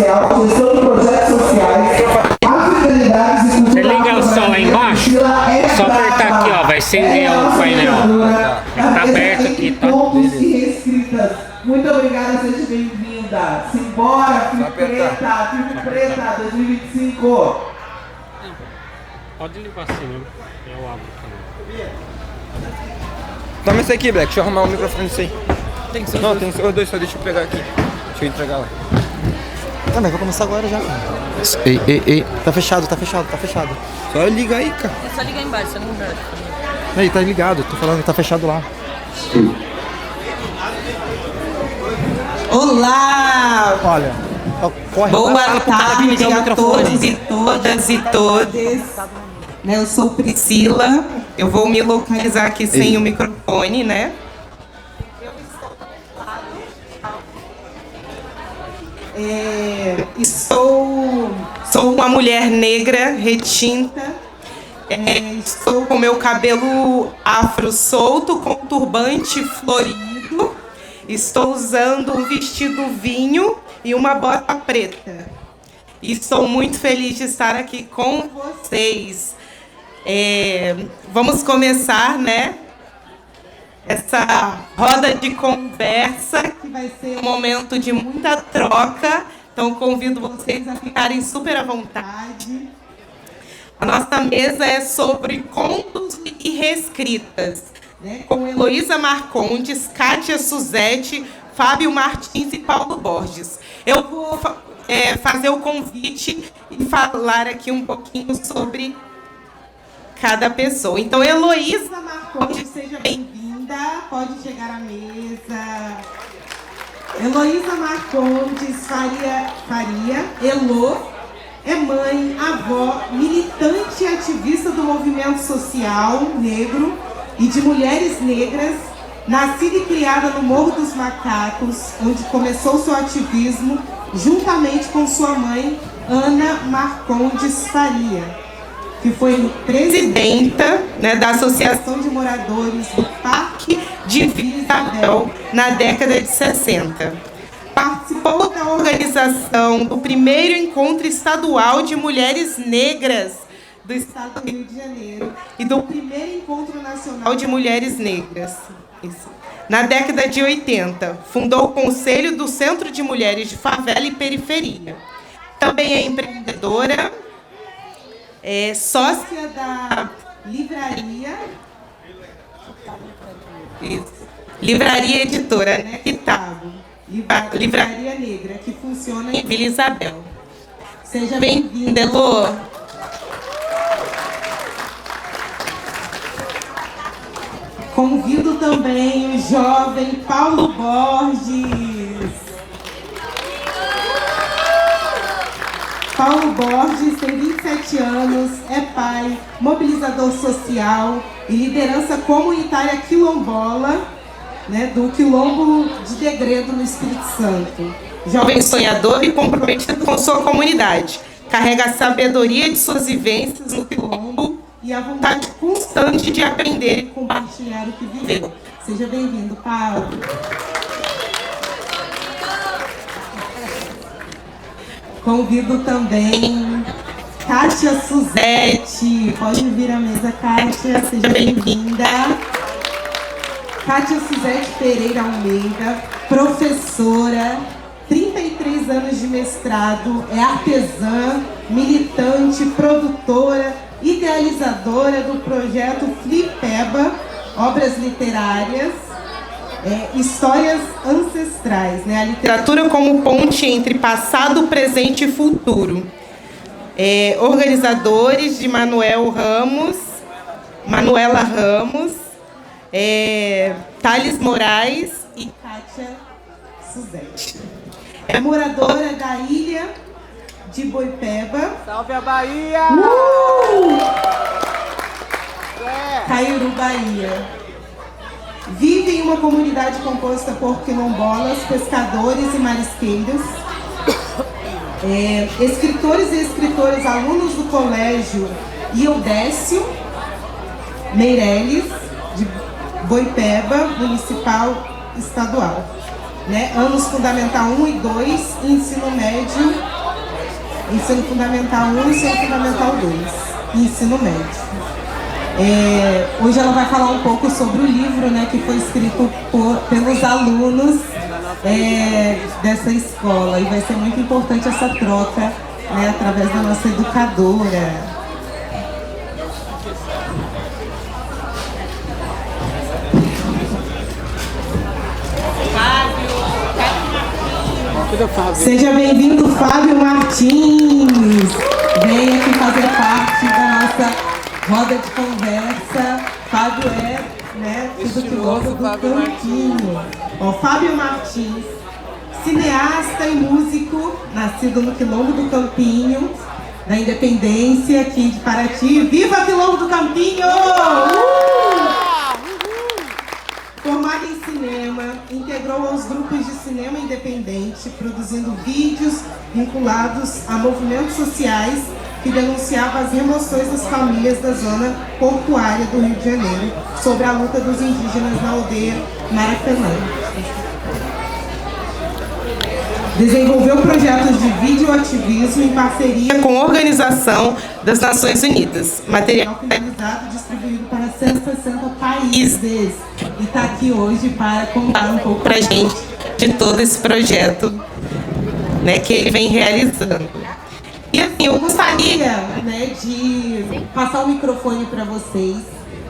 social, gestão de projetos sociais, africanidades e cultura. Você liga o som lá embaixo, só apertar aqui, ó, vai acender o painel. Tá aberto aqui, tá? Muito obrigada, seja bem-vinda. Simbora, Fico Preta 2025. Pode ligar assim, eu abro também. Toma esse aqui, Black, deixa eu arrumar o microfone disso aí. Não, tem os dois, só deixa eu pegar aqui. Deixa eu entregar lá. Mas vou começar agora já, cara. Ei. Tá fechado. Só liga aí, cara. É só ligar embaixo, só ligar embaixo. Aí, tá ligado, tô falando, tá fechado lá. Olá! Olha, corre. Boa tarde a todos e todas e todes. Eu sou Priscila, eu vou me localizar aqui sem o microfone, né? Sou uma mulher negra, retinta. Estou com meu cabelo afro solto, com turbante florido. Estou usando um vestido vinho e uma bota preta. E estou muito feliz de estar aqui com vocês. Vamos começar, né? Essa roda de conversa, que vai ser um momento de muita troca. Então, convido vocês a ficarem super à vontade. A nossa mesa é sobre contos e reescritas, né? Com Heloísa Marcondes, Kátia Suzete, Fábio Martins e Paulo Borges. Eu vou fazer o convite e falar aqui um pouquinho sobre cada pessoa. Então, Heloísa Marcondes, seja bem-vinda. Pode chegar à mesa. Heloísa Marcondes Faria, Elô, é mãe, avó, militante e ativista do movimento social negro e de mulheres negras, nascida e criada no Morro dos Macacos, onde começou seu ativismo juntamente com sua mãe, Ana Marcondes Faria, que foi presidenta, né, da Associação de Moradores do Parque de Vila Isabel na década de 60. Participou da organização do primeiro encontro estadual de mulheres negras do estado do Rio de Janeiro e do primeiro encontro nacional de mulheres negras. Na década de 80, fundou o Conselho do Centro de Mulheres de Favela e Periferia. Também é empreendedora, sócia da livraria... Livraria Editora, né? Kitabo. Livraria Negra, que funciona em Vila Isabel. Seja bem-vinda, Elô. Convido também o jovem Paulo Borges. Paulo Borges tem 27 anos, é pai, mobilizador social e liderança comunitária quilombola, né, do Quilombo de Degredo, no Espírito Santo. Jovem sonhador e comprometido com sua comunidade. Carrega a sabedoria de suas vivências no Quilombo e a vontade constante de aprender e compartilhar o que viveu. Seja bem-vindo, Paulo. Convido também Kátia Suzete. Pode vir à mesa, Kátia. Seja bem-vinda. Kátia Suzete Pereira Almeida, professora, 33 anos de mestrado, é artesã, militante, produtora, idealizadora do projeto Flipeba, obras literárias, histórias ancestrais, né? A literatura como ponte entre passado, presente e futuro. Organizadores de Manuela Ramos, Thales Moraes e Kátia Suzete. É moradora da ilha de Boipeba. Salve a Bahia! Caiuru, Bahia. Vive em uma comunidade composta por quilombolas, pescadores e marisqueiros. Escritores e escritoras, alunos do colégio Ildécio Meireles, de Boipeba, municipal estadual. né? Anos Fundamental 1 e 2 e Ensino Médio, Ensino Fundamental 1 e Ensino Fundamental 2 e Ensino Médio. Hoje ela vai falar um pouco sobre o livro, né, que foi escrito pelos alunos dessa escola, e vai ser muito importante essa troca, né, através da nossa educadora. Seja bem-vindo, Fábio Martins. Venha aqui fazer parte da nossa roda de conversa. Fábio tudo que gosta do Campinho. Fábio Martins, cineasta e músico, nascido no Quilombo do Campinho, da Independência, aqui de Paraty. Viva Quilombo do Campinho! Formado em cinema, integrou aos grupos de cinema independente, produzindo vídeos vinculados a movimentos sociais que denunciavam as remoções das famílias da zona portuária do Rio de Janeiro sobre a luta dos indígenas na aldeia Maracanã. Desenvolveu projetos de videoativismo em parceria com a Organização das Nações Unidas. Material finalizado distribuído para 160 países. E está aqui hoje para contar um pouco para a gente de todo esse projeto, né, que ele vem realizando. E assim, eu gostaria, né, de passar o microfone para vocês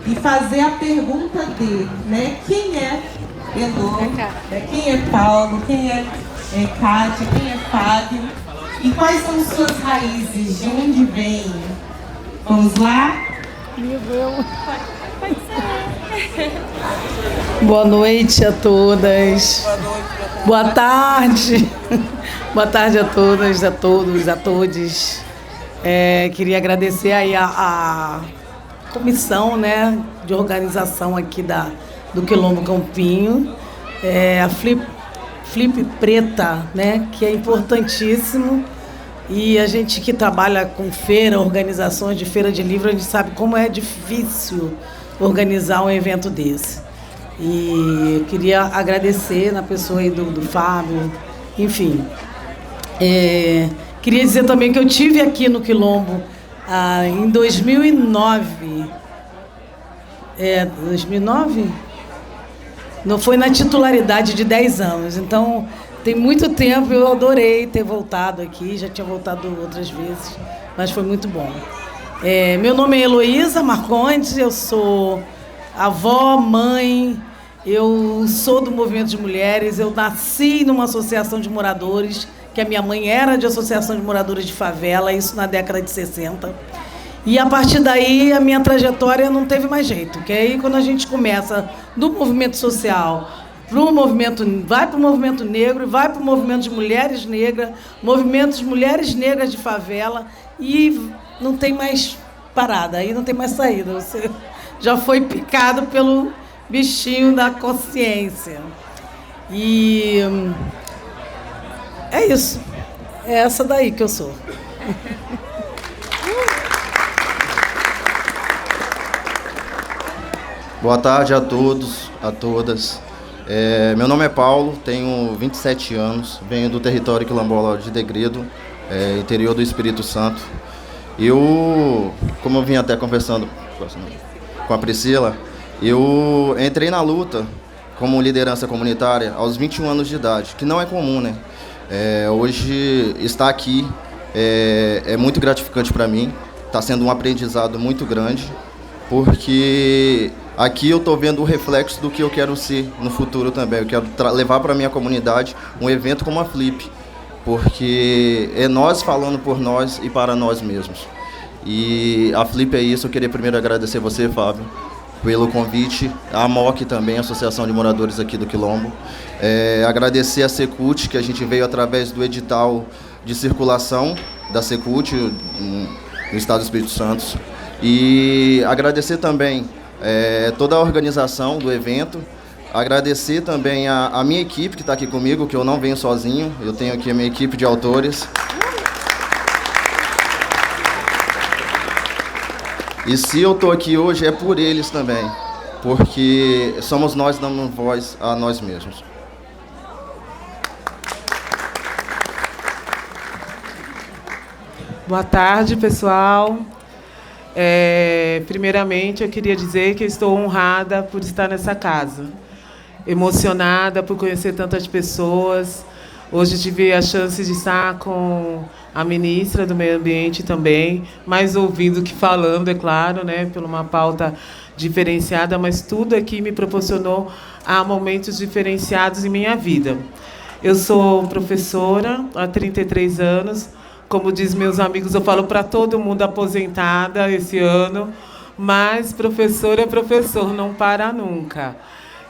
e fazer a pergunta de, né, quem é Elô, né, quem é Paulo, quem é Kátia, quem é Fábio e quais são suas raízes, de onde vem? Vamos lá? Boa noite a todas. Boa tarde. Boa tarde a todas, a todos, a todes. Queria agradecer aí a comissão, né, de organização aqui do Quilombo Campinho, a Flip Preta, né, que é importantíssimo. E a gente que trabalha com feira, organizações de feira de livro, a gente sabe como é difícil organizar um evento desse. E eu queria agradecer na pessoa aí do Fábio, enfim. Queria dizer também que eu tive aqui no Quilombo em 2009. 2009? Não foi na titularidade de 10 anos, então tem muito tempo, eu adorei ter voltado aqui, já tinha voltado outras vezes, mas foi muito bom. Meu nome é Heloísa Marcondes, eu sou avó, mãe, eu sou do movimento de mulheres, eu nasci numa associação de moradores, que a minha mãe era de associação de moradores de favela, isso na década de 60. E a partir daí a minha trajetória não teve mais jeito, que aí quando a gente começa do movimento social, vai para o movimento negro, vai para o movimento de mulheres negras, movimentos de mulheres negras de favela, e não tem mais parada, aí não tem mais saída. Você já foi picado pelo bichinho da consciência. E é isso. É essa daí que eu sou. Boa tarde a todos, a todas. Meu nome é Paulo, tenho 27 anos, venho do território quilombola de Degredo, interior do Espírito Santo. Eu, como eu vim até conversando com a Priscila, eu entrei na luta como liderança comunitária aos 21 anos de idade, que não é comum, né? Hoje estar aqui é muito gratificante para mim, está sendo um aprendizado muito grande, porque aqui eu estou vendo o reflexo do que eu quero ser no futuro também. Eu quero levar para a minha comunidade um evento como a Flip, porque é nós falando por nós e para nós mesmos. E a Flip é isso. Eu queria primeiro agradecer você, Fábio, pelo convite, a MOC também, a Associação de Moradores aqui do Quilombo. Agradecer a Secult, que a gente veio através do edital de circulação da Secult no estado do Espírito Santo. E agradecer também toda a organização do evento, agradecer também a minha equipe que está aqui comigo, que eu não venho sozinho, eu tenho aqui a minha equipe de autores. E se eu estou aqui hoje é por eles também, porque somos nós dando voz a nós mesmos. Boa tarde, pessoal. Primeiramente, eu queria dizer que eu estou honrada por estar nessa casa, emocionada por conhecer tantas pessoas. Hoje tive a chance de estar com a ministra do Meio Ambiente também, mais ouvindo que falando, é claro, né, por uma pauta diferenciada, mas tudo aqui me proporcionou a momentos diferenciados em minha vida. Eu sou professora há 33 anos, como diz meus amigos, eu falo para todo mundo aposentada esse ano, mas professor é professor, não para nunca.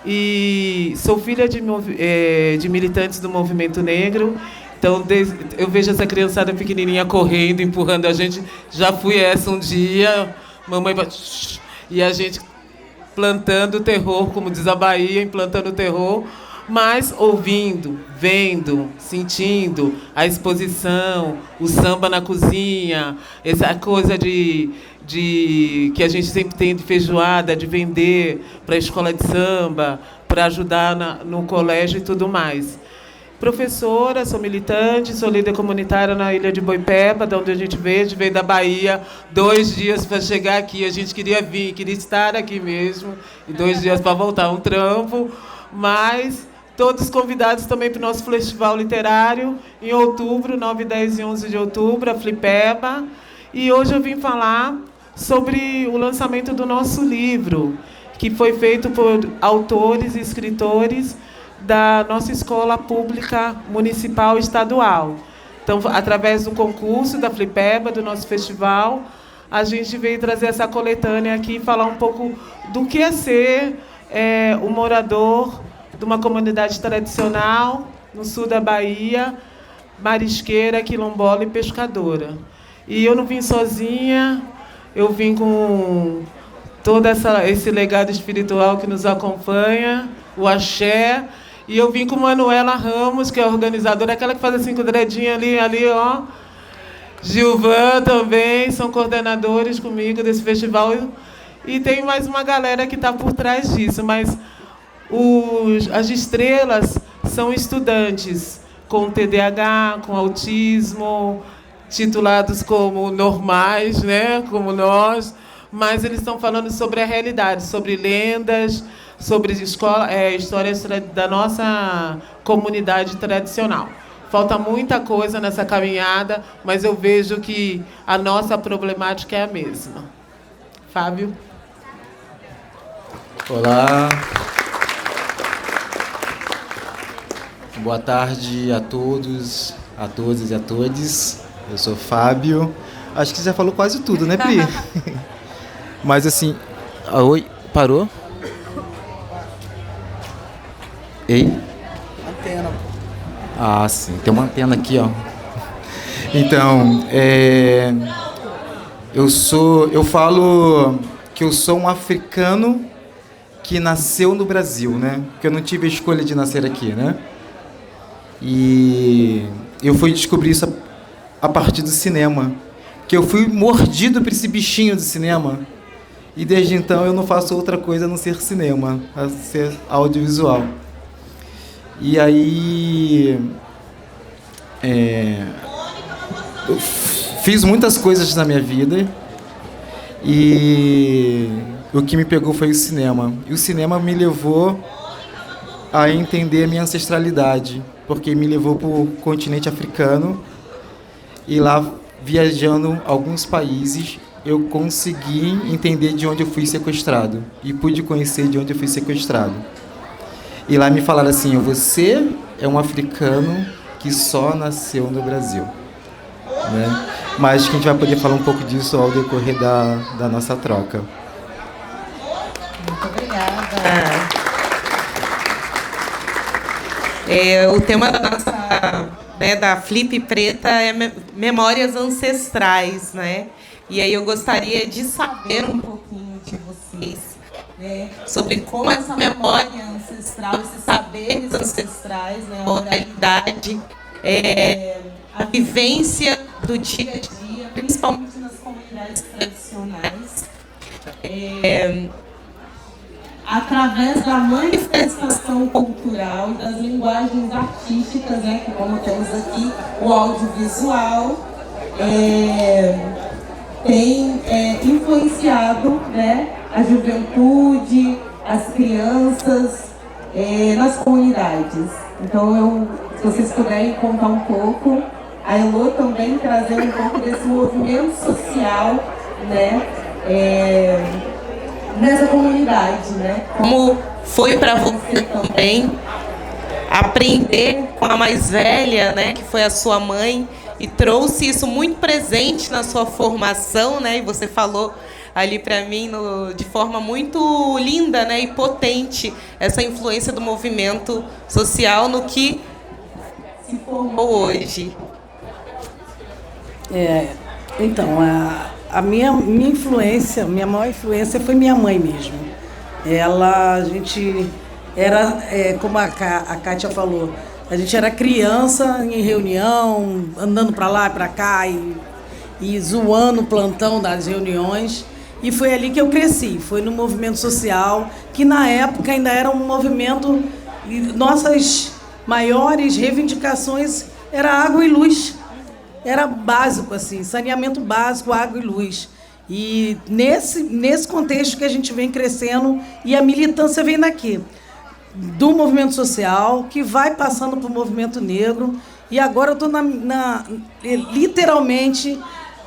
E sou filha de militantes do movimento negro, então eu vejo essa criançada pequenininha correndo, empurrando a gente. Já fui essa um dia, mamãe... E a gente plantando terror, como diz a Bahia, implantando terror, mas ouvindo, vendo, sentindo a exposição, o samba na cozinha, essa coisa que a gente sempre tem de feijoada, de vender para a escola de samba, para ajudar no colégio e tudo mais. Professora, sou militante, sou líder comunitária na Ilha de Boipeba, de onde a gente veio da Bahia, 2 dias para chegar aqui, a gente queria vir, queria estar aqui mesmo, e 2 dias para voltar, um trampo, mas todos convidados também para o nosso festival literário, em outubro, 9, 10 e 11 de outubro, a Flipeba, e hoje eu vim falar sobre o lançamento do nosso livro, que foi feito por autores e escritores da nossa escola pública municipal e estadual. Então, através do concurso da Flipeba, do nosso festival, a gente veio trazer essa coletânea aqui e falar um pouco do que é ser um morador de uma comunidade tradicional no sul da Bahia, marisqueira, quilombola e pescadora. E eu não vim sozinha, eu vim com todo esse legado espiritual que nos acompanha, o axé. E eu vim com Manuela Ramos, que é a organizadora, aquela que faz assim com o dedinho ali, ó. Gilvan também, são coordenadores comigo desse festival. E tem mais uma galera que está por trás disso, mas as estrelas são estudantes com TDAH, com autismo, titulados como normais, né, como nós, mas eles estão falando sobre a realidade, sobre lendas, sobre histórias da nossa comunidade tradicional. Falta muita coisa nessa caminhada, mas eu vejo que a nossa problemática é a mesma. Fábio? Olá. Boa tarde a todos, a todas e a todes. Eu sou Fábio. Acho que você já falou quase tudo, né, Pri? Mas assim... Oi, parou? Ei? Antena. Ah, sim. Tem uma antena aqui, ó. Então, eu falo que eu sou um africano que nasceu no Brasil, né? Porque eu não tive a escolha de nascer aqui, né? E eu fui descobrir isso a partir do cinema. Que eu fui mordido por esse bichinho do cinema. E desde então eu não faço outra coisa a não ser cinema, a ser audiovisual. E aí eu fiz muitas coisas na minha vida e o que me pegou foi o cinema. E o cinema me levou a entender a minha ancestralidade, porque me levou para o continente africano e lá, viajando alguns países, eu consegui entender de onde eu fui sequestrado e pude conhecer de onde eu fui sequestrado. E lá me falaram assim, você é um africano que só nasceu no Brasil. Né? Mas que a gente vai poder falar um pouco disso ao decorrer da nossa troca. Muito obrigada. O tema da nossa, da Flip Preta é memórias ancestrais, né? E aí eu gostaria de saber um pouquinho de vocês, sobre como essa memória ancestral, esses saberes ancestrais, a oralidade, a vivência do dia a dia, principalmente nas comunidades tradicionais, através da manifestação cultural e das linguagens artísticas, como temos aqui o audiovisual, tem influenciado, né, a juventude, as crianças nas comunidades. Então, se vocês puderem contar um pouco, a Elô também trazer um pouco desse movimento social, né, nessa comunidade, né? Como foi para você também aprender com a mais velha, né, que foi a sua mãe, e trouxe isso muito presente na sua formação, né? E você falou ali para mim de forma muito linda, né, e potente, essa influência do movimento social no que se formou hoje. Então, a minha influência, minha maior influência foi minha mãe mesmo. A gente era, como a Kátia falou, a gente era criança em reunião, andando para lá e para cá e zoando o plantão das reuniões. E foi ali que eu cresci, foi no movimento social, que na época ainda era um movimento, e nossas maiores reivindicações era água e luz. Era básico, assim, saneamento básico, água e luz. E nesse contexto que a gente vem crescendo, e a militância vem daqui, do movimento social, que vai passando para o movimento negro, e agora eu estou literalmente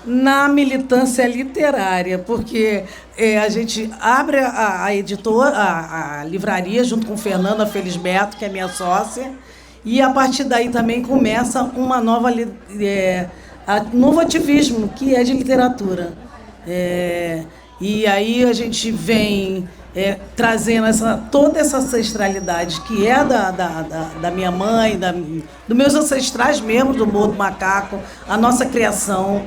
na militância literária, porque a gente abre a editora, a livraria, junto com Fernanda Felisberto, que é minha sócia, e a partir daí também começa uma novo ativismo, que é de literatura. E aí a gente vem trazendo toda essa ancestralidade, que é da minha mãe, dos meus ancestrais mesmo, do Morro do Macaco, a nossa criação.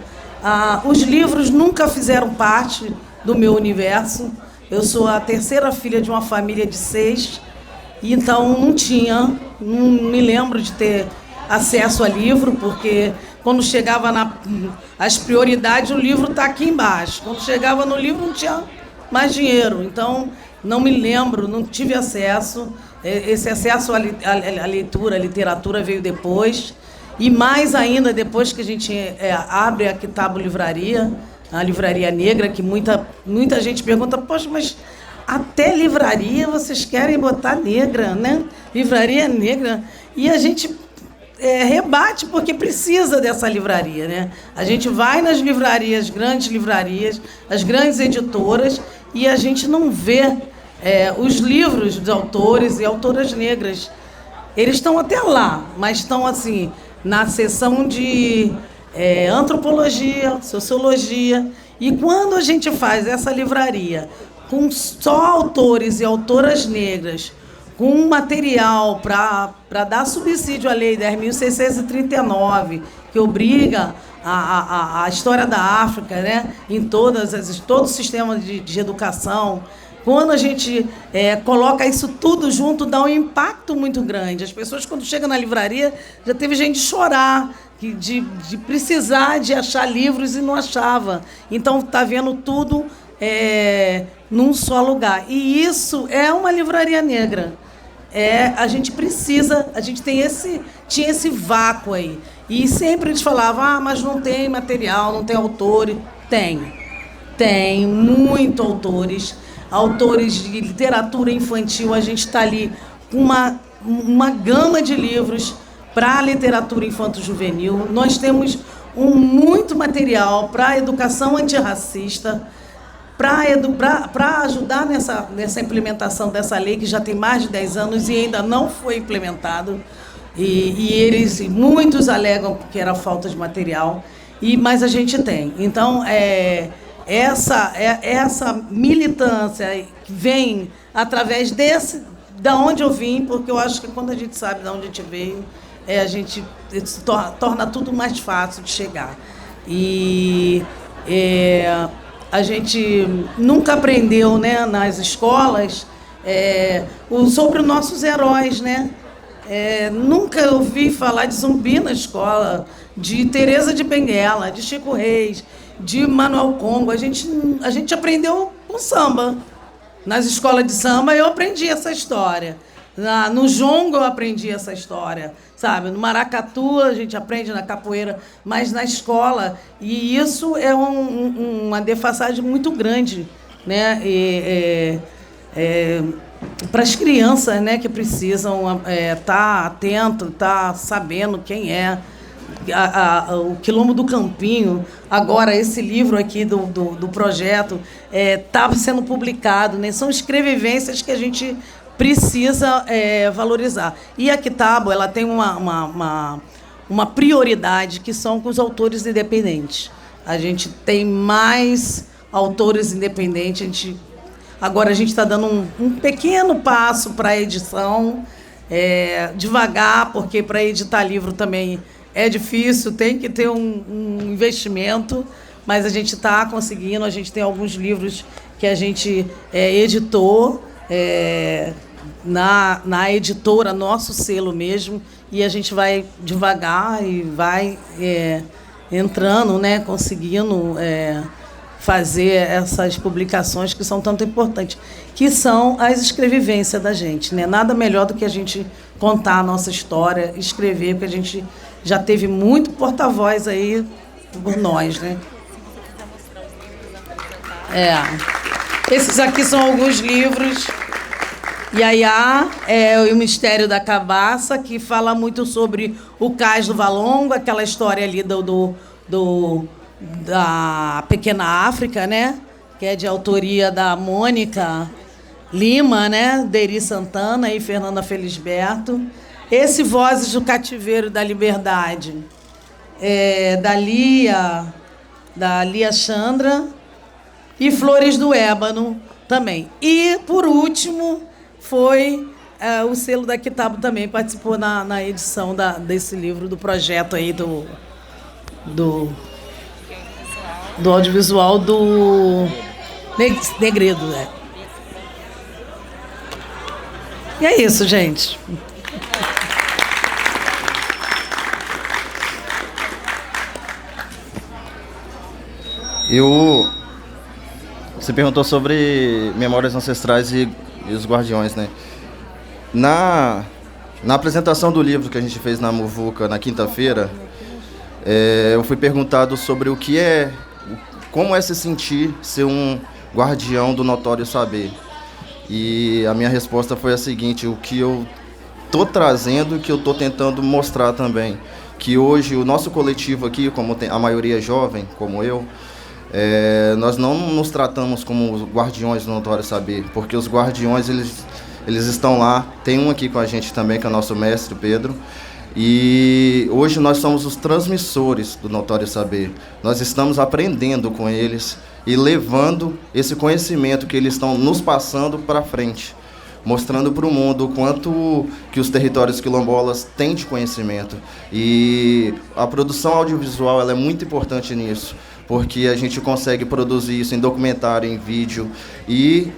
Os livros nunca fizeram parte do meu universo. Eu sou a terceira filha de uma família de 6, então não me lembro de ter acesso a livro, porque quando chegava as prioridades, o livro está aqui embaixo. Quando chegava no livro, não tinha mais dinheiro. Então, não me lembro, não tive acesso. Esse acesso à leitura, à literatura veio depois. E mais ainda, depois que a gente abre a Kitabo Livraria, a Livraria Negra, que muita gente pergunta, poxa, mas até livraria vocês querem botar negra, né? Livraria negra. E a gente rebate, porque precisa dessa livraria, né? A gente vai nas livrarias, grandes livrarias, as grandes editoras, e a gente não vê os livros dos autores e autoras negras. Eles estão até lá, mas estão assim na seção de antropologia, sociologia. E quando a gente faz essa livraria com só autores e autoras negras, com material para dar subsídio à Lei 10.639, que obriga a história da África, né, em todo o sistema de educação. Quando a gente coloca isso tudo junto, dá um impacto muito grande. As pessoas, quando chegam na livraria, já teve gente de chorar, de precisar de achar livros e não achava. Então, está vendo tudo num só lugar. E isso é uma livraria negra. A gente precisa, a gente tinha esse vácuo aí. E sempre eles falavam, mas não tem material, não tem autores. Tem muito autores de literatura infantil. A gente está ali com uma gama de livros para a literatura infanto-juvenil. Nós temos muito material para a educação antirracista, para ajudar nessa implementação dessa lei, que já tem mais de 10 anos e ainda não foi implementado. E muitos alegam que era falta de material, mas a gente tem. Então, essa militância vem através da onde eu vim, porque eu acho que quando a gente sabe de onde a gente veio, a gente torna tudo mais fácil de chegar. E a gente nunca aprendeu, né, nas escolas sobre os nossos heróis, né? Nunca ouvi falar de Zumbi na escola, de Teresa de Benguela, de Chico Reis, de Manuel Congo. A gente aprendeu com samba. Nas escolas de samba eu aprendi essa história. No jongo eu aprendi essa história, sabe? No maracatu a gente aprende, na capoeira, mas na escola. E isso é uma defasagem muito grande, né? Para as crianças, né, que precisam estar atento, estar sabendo quem é o Quilombo do Campinho. Agora, esse livro aqui do projeto está sendo publicado, né? São escrevivências que a gente precisa valorizar. E a Kitabo, ela tem uma prioridade, que são com os autores independentes. A gente tem mais autores independentes. Agora a gente está dando um pequeno passo para a edição, devagar, porque para editar livro também é difícil, tem que ter um investimento, mas a gente está conseguindo. A gente tem alguns livros que a gente editou na editora, nosso selo mesmo, e a gente vai devagar e vai entrando, né, conseguindo fazer essas publicações que são tanto importantes, que são as escrevivências da gente, né? Nada melhor do que a gente contar a nossa história, escrever, porque a gente já teve muito porta-voz aí por nós, né? Esses aqui são alguns livros. Yaya é o Mistério da Cabaça, que fala muito sobre o Cais do Valongo, aquela história ali da Pequena África, né? Que é de autoria da Mônica Lima, né? Deri Santana e Fernanda Felisberto. Esse Vozes do Cativeiro da Liberdade da Lia Chandra, e Flores do Ébano também. E, por último, foi o selo da Kitabo também, participou na edição desse livro, do projeto aí do audiovisual do Negredo. E é isso, gente. Você perguntou sobre memórias ancestrais e os guardiões, né? Na apresentação do livro que a gente fez na Muvuca na quinta-feira, eu fui perguntado sobre como é se sentir ser um guardião do notório saber. E a minha resposta foi a seguinte: o que eu estou trazendo, o que eu estou tentando mostrar também, que hoje o nosso coletivo aqui, como a maioria é jovem, como eu, nós não nos tratamos como guardiões do notório saber, porque os guardiões eles estão lá. Tem um aqui com a gente também, que é o nosso mestre Pedro. E hoje nós somos os transmissores do notório saber. Nós estamos aprendendo com eles e levando esse conhecimento que eles estão nos passando para frente, mostrando para o mundo o quanto que os territórios quilombolas têm de conhecimento. E a produção audiovisual ela é muito importante nisso, porque a gente consegue produzir isso em documentário, em vídeo e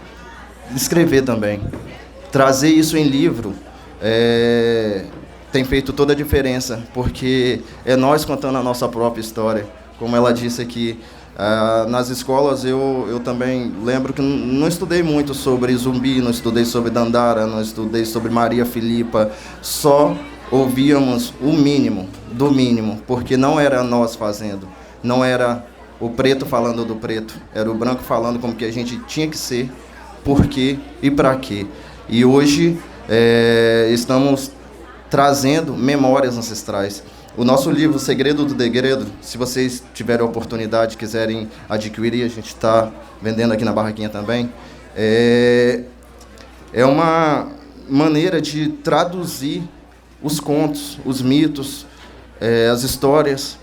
escrever também. Trazer isso em livro tem feito toda a diferença, porque é nós contando a nossa própria história. Como ela disse aqui, nas escolas eu também lembro que não estudei muito sobre Zumbi, não estudei sobre Dandara, não estudei sobre Maria Filipa, só ouvíamos o mínimo, do mínimo, porque não era nós fazendo, não era o preto falando do preto, era o branco falando como que a gente tinha que ser, por quê e para quê. E hoje estamos trazendo memórias ancestrais. O nosso livro, O Segredo do Degredo, se vocês tiverem a oportunidade, quiserem adquirir, a gente está vendendo aqui na barraquinha também, é uma maneira de traduzir os contos, os mitos, as histórias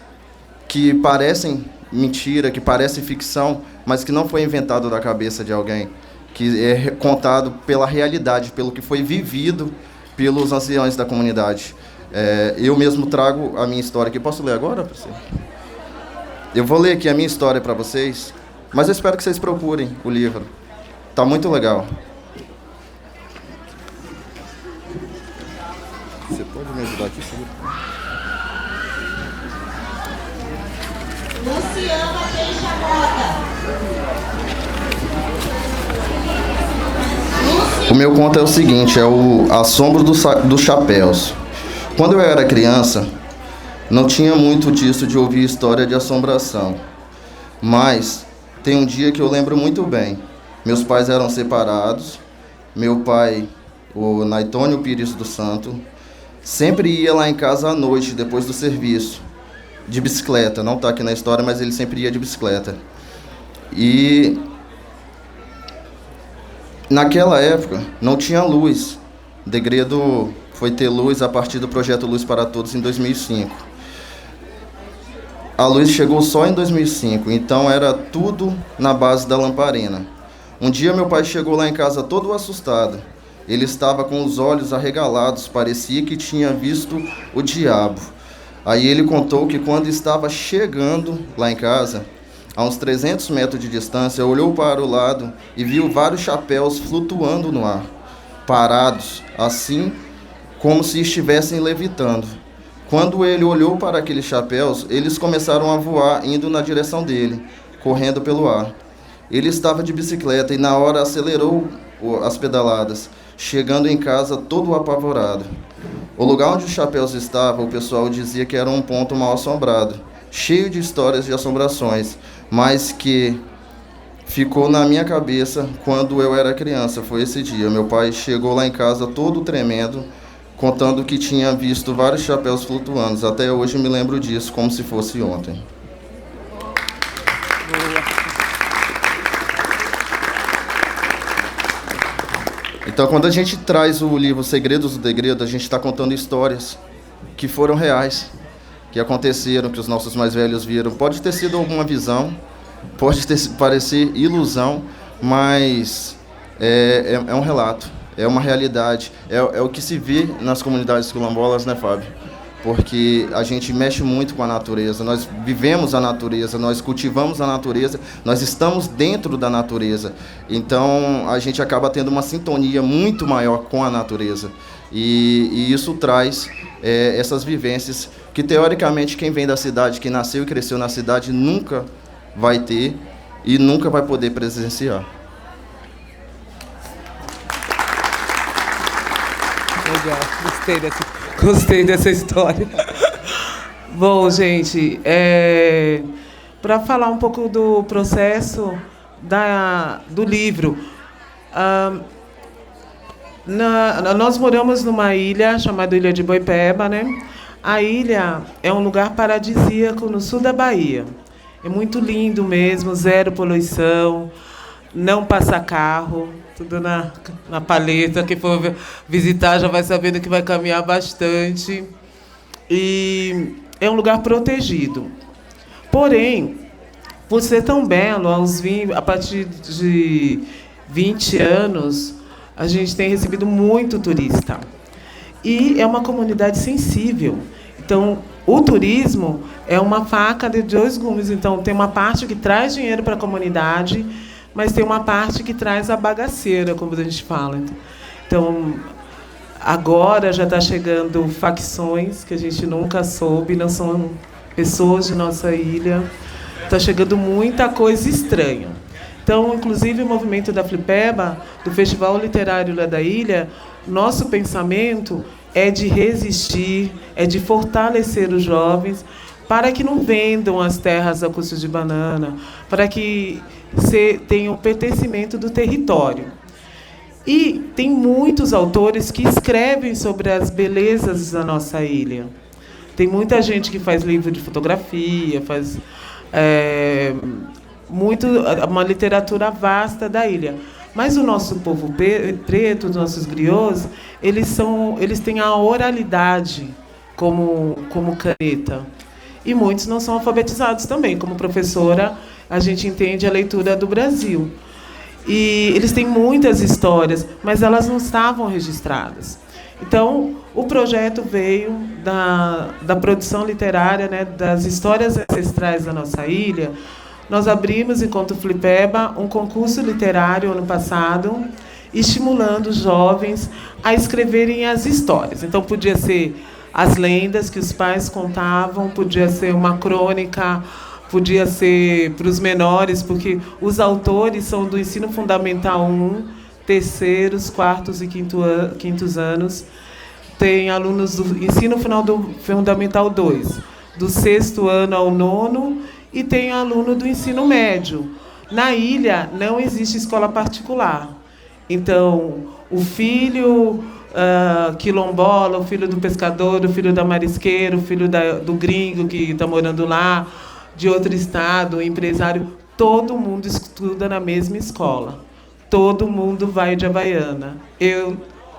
que parecem mentira, que parecem ficção, mas que não foi inventado da cabeça de alguém, que é contado pela realidade, pelo que foi vivido pelos anciãos da comunidade. Eu mesmo trago a minha história aqui. Posso ler agora, professor? Eu vou ler aqui a minha história para vocês, mas eu espero que vocês procurem o livro. Está muito legal. Você pode me ajudar aqui, senhor? Luciana Teixeira. Luciana O meu conto é o seguinte, é o Assombro dos Chapéus. Quando eu era criança, não tinha muito disso de ouvir história de assombração. Mas tem um dia que eu lembro muito bem. Meus pais eram separados. Meu pai, o Naitônio Pires do Santo, sempre ia lá em casa à noite, depois do serviço, de bicicleta. Não está aqui na história, mas ele sempre ia de bicicleta. E naquela época não tinha luz. Degredo foi ter luz a partir do projeto Luz para Todos em 2005. A luz chegou só em 2005, então era tudo na base da lamparina. Um dia meu pai chegou lá em casa todo assustado. Ele estava com os olhos arregalados, parecia que tinha visto o diabo. Aí ele contou que quando estava chegando lá em casa, a uns 300 metros de distância, olhou para o lado e viu vários chapéus flutuando no ar, parados, assim como se estivessem levitando. Quando ele olhou para aqueles chapéus, eles começaram a voar, indo na direção dele, correndo pelo ar. Ele estava de bicicleta e na hora acelerou as pedaladas, chegando em casa todo apavorado. O lugar onde os chapéus estavam, o pessoal dizia que era um ponto mal assombrado, cheio de histórias de assombrações, mas que ficou na minha cabeça quando eu era criança. Foi esse dia. Meu pai chegou lá em casa todo tremendo, contando que tinha visto vários chapéus flutuando. Até hoje me lembro disso como se fosse ontem. Então, quando a gente traz o livro Segredos do Degredo, a gente está contando histórias que foram reais, que aconteceram, que os nossos mais velhos viram. Pode ter sido alguma visão, pode parecer ilusão, mas é um relato, é uma realidade, é o que se vê nas comunidades quilombolas, né, Fábio? Porque a gente mexe muito com a natureza, nós vivemos a natureza, nós cultivamos a natureza, nós estamos dentro da natureza. Então, a gente acaba tendo uma sintonia muito maior com a natureza. E isso traz essas vivências que, teoricamente, quem vem da cidade, quem nasceu e cresceu na cidade, nunca vai ter e nunca vai poder presenciar. Legal, gostei dessa história. Bom, gente, para falar um pouco do processo do livro, nós moramos numa ilha chamada Ilha de Boipeba, né? A ilha é um lugar paradisíaco no sul da Bahia. É muito lindo mesmo, zero poluição, não passa carro, tudo na paleta. Quem for visitar já vai sabendo que vai caminhar bastante. E é um lugar protegido. Porém, por ser tão belo, a partir de 20 anos, a gente tem recebido muito turista. E é uma comunidade sensível. Então, o turismo é uma faca de dois gumes. Então, tem uma parte que traz dinheiro para a comunidade, mas tem uma parte que traz a bagaceira, como a gente fala. Então, agora já está chegando facções que a gente nunca soube, não são pessoas de nossa ilha. Está chegando muita coisa estranha. Então, inclusive, o movimento da Flipeba, do Festival Literário lá da ilha, nosso pensamento é de resistir, é de fortalecer os jovens para que não vendam as terras a custo de banana, para que tenham o pertencimento do território. E tem muitos autores que escrevem sobre as belezas da nossa ilha. Tem muita gente que faz livro de fotografia, faz uma literatura vasta da ilha. Mas o nosso povo preto, os nossos griots, eles têm a oralidade como caneta. E muitos não são alfabetizados também. Como professora, a gente entende a leitura do Brasil. E eles têm muitas histórias, mas elas não estavam registradas. Então, o projeto veio da produção literária, né, das histórias ancestrais da nossa ilha. Nós abrimos, enquanto Flipeba, um concurso literário ano passado, estimulando os jovens a escreverem as histórias. Então, podia ser as lendas que os pais contavam, podia ser uma crônica, podia ser para os menores, porque os autores são do ensino fundamental 1, terceiros, quartos e quintos anos. Tem alunos do ensino final do Fundamental 2, do 6º ano ao 9º, e tem aluno do ensino médio. Na ilha não existe escola particular. Então, o filho quilombola, o filho do pescador, o filho da marisqueira, o filho do gringo que está morando lá, de outro estado, o empresário, todo mundo estuda na mesma escola. Todo mundo vai de Havaiana.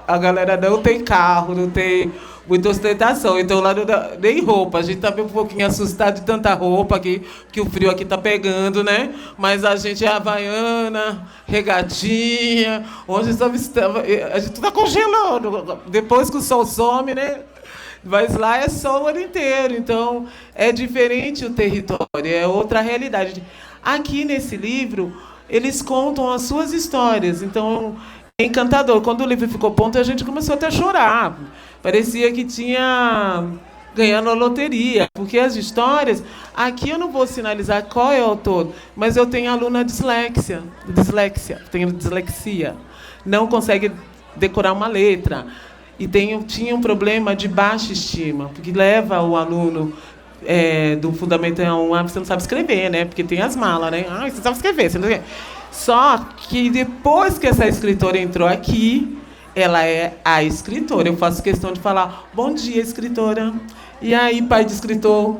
A galera não tem carro, não tem muita ostentação, então lá não dá nem roupa. A gente está um pouquinho assustado de tanta roupa aqui, que o frio aqui está pegando, né? Mas a gente é Havaiana, regatinha, onde estamos, a gente está congelando. Depois que o sol some, né? Mas lá é sol o ano inteiro, então é diferente o território, é outra realidade. Aqui nesse livro, eles contam as suas histórias, então é encantador. Quando o livro ficou pronto, a gente começou até a chorar. Parecia que tinha ganhando a loteria, porque as histórias... Aqui eu não vou sinalizar qual é o autor, mas eu tenho aluna dislexia, tenho dislexia, não consegue decorar uma letra. E tinha um problema de baixa estima, porque leva o aluno do Fundamental 1 a você não sabe escrever, né? Porque tem as malas, né? Você sabe escrever, você não sabe. Só que depois que essa escritora entrou aqui, ela é a escritora. Eu faço questão de falar, bom dia, escritora. E aí, pai de escritor,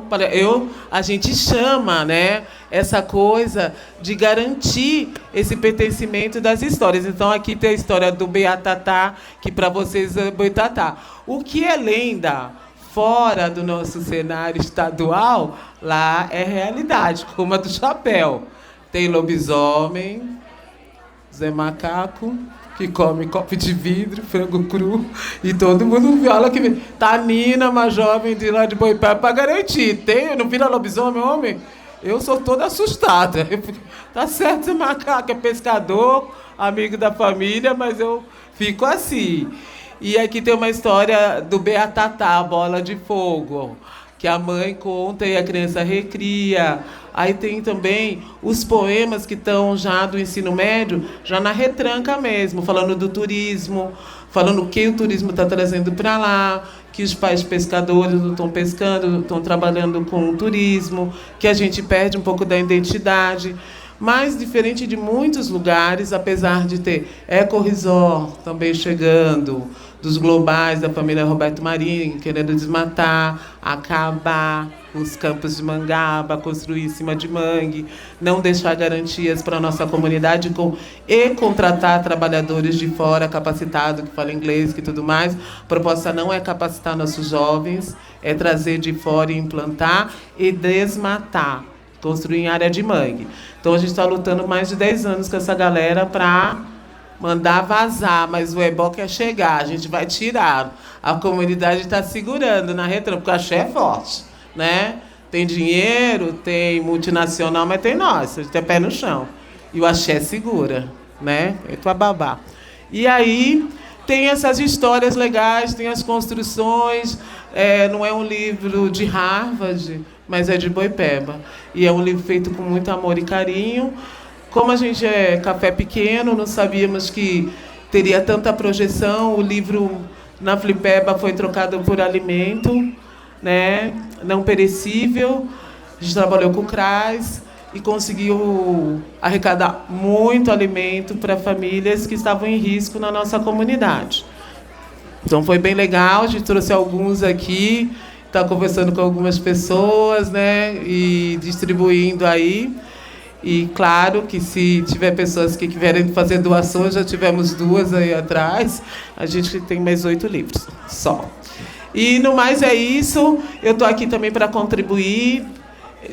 a gente chama, né, essa coisa de garantir esse pertencimento das histórias. Então, aqui tem a história do Beatatá, que para vocês é Boitatá. O que é lenda fora do nosso cenário estadual, lá é realidade, como a do chapéu. Tem lobisomem, Zé Macaco, que come copo de vidro, frango cru, e todo mundo viola que tá Nina, uma jovem de lá de Boipé, para garantir. Não vira lobisomem, homem? Eu sou toda assustada. Tá certo, Zé Macaco é pescador, amigo da família, mas eu fico assim. E aqui tem uma história do Beatatá, a bola de fogo, que a mãe conta e a criança recria. Aí tem também os poemas que estão já do ensino médio, já na retranca mesmo, falando do turismo, falando o que o turismo está trazendo para lá, que os pais pescadores não estão pescando, não estão trabalhando com o turismo, que a gente perde um pouco da identidade. Mas, diferente de muitos lugares, apesar de ter Eco-Resort também chegando, dos globais da família Roberto Marinho, querendo desmatar, acabar os campos de mangaba, construir em cima de mangue, não deixar garantias para a nossa comunidade e contratar trabalhadores de fora capacitados, que falam inglês e tudo mais. A proposta não é capacitar nossos jovens, é trazer de fora e implantar e desmatar, construir em área de mangue. Então, a gente está lutando mais de 10 anos com essa galera para mandar vazar, mas o ebó quer chegar, a gente vai tirar. A comunidade está segurando na retranca, porque o axé é forte, né? Tem dinheiro, tem multinacional, mas tem nós, a gente tem pé no chão. E o axé segura, né? É tua babá. E aí tem essas histórias legais, tem as construções, não é um livro de Harvard, mas é de Boipeba. E é um livro feito com muito amor e carinho. Como a gente é café pequeno, não sabíamos que teria tanta projeção. O livro na Flipeba foi trocado por alimento, né, não perecível. A gente trabalhou com o CRAS e conseguiu arrecadar muito alimento para famílias que estavam em risco na nossa comunidade. Então foi bem legal, a gente trouxe alguns aqui, está conversando com algumas pessoas, né, e distribuindo aí. E claro que se tiver pessoas que querem fazer doações, já tivemos 2 aí atrás, a gente tem mais 8 livros só. E no mais é isso, eu estou aqui também para contribuir,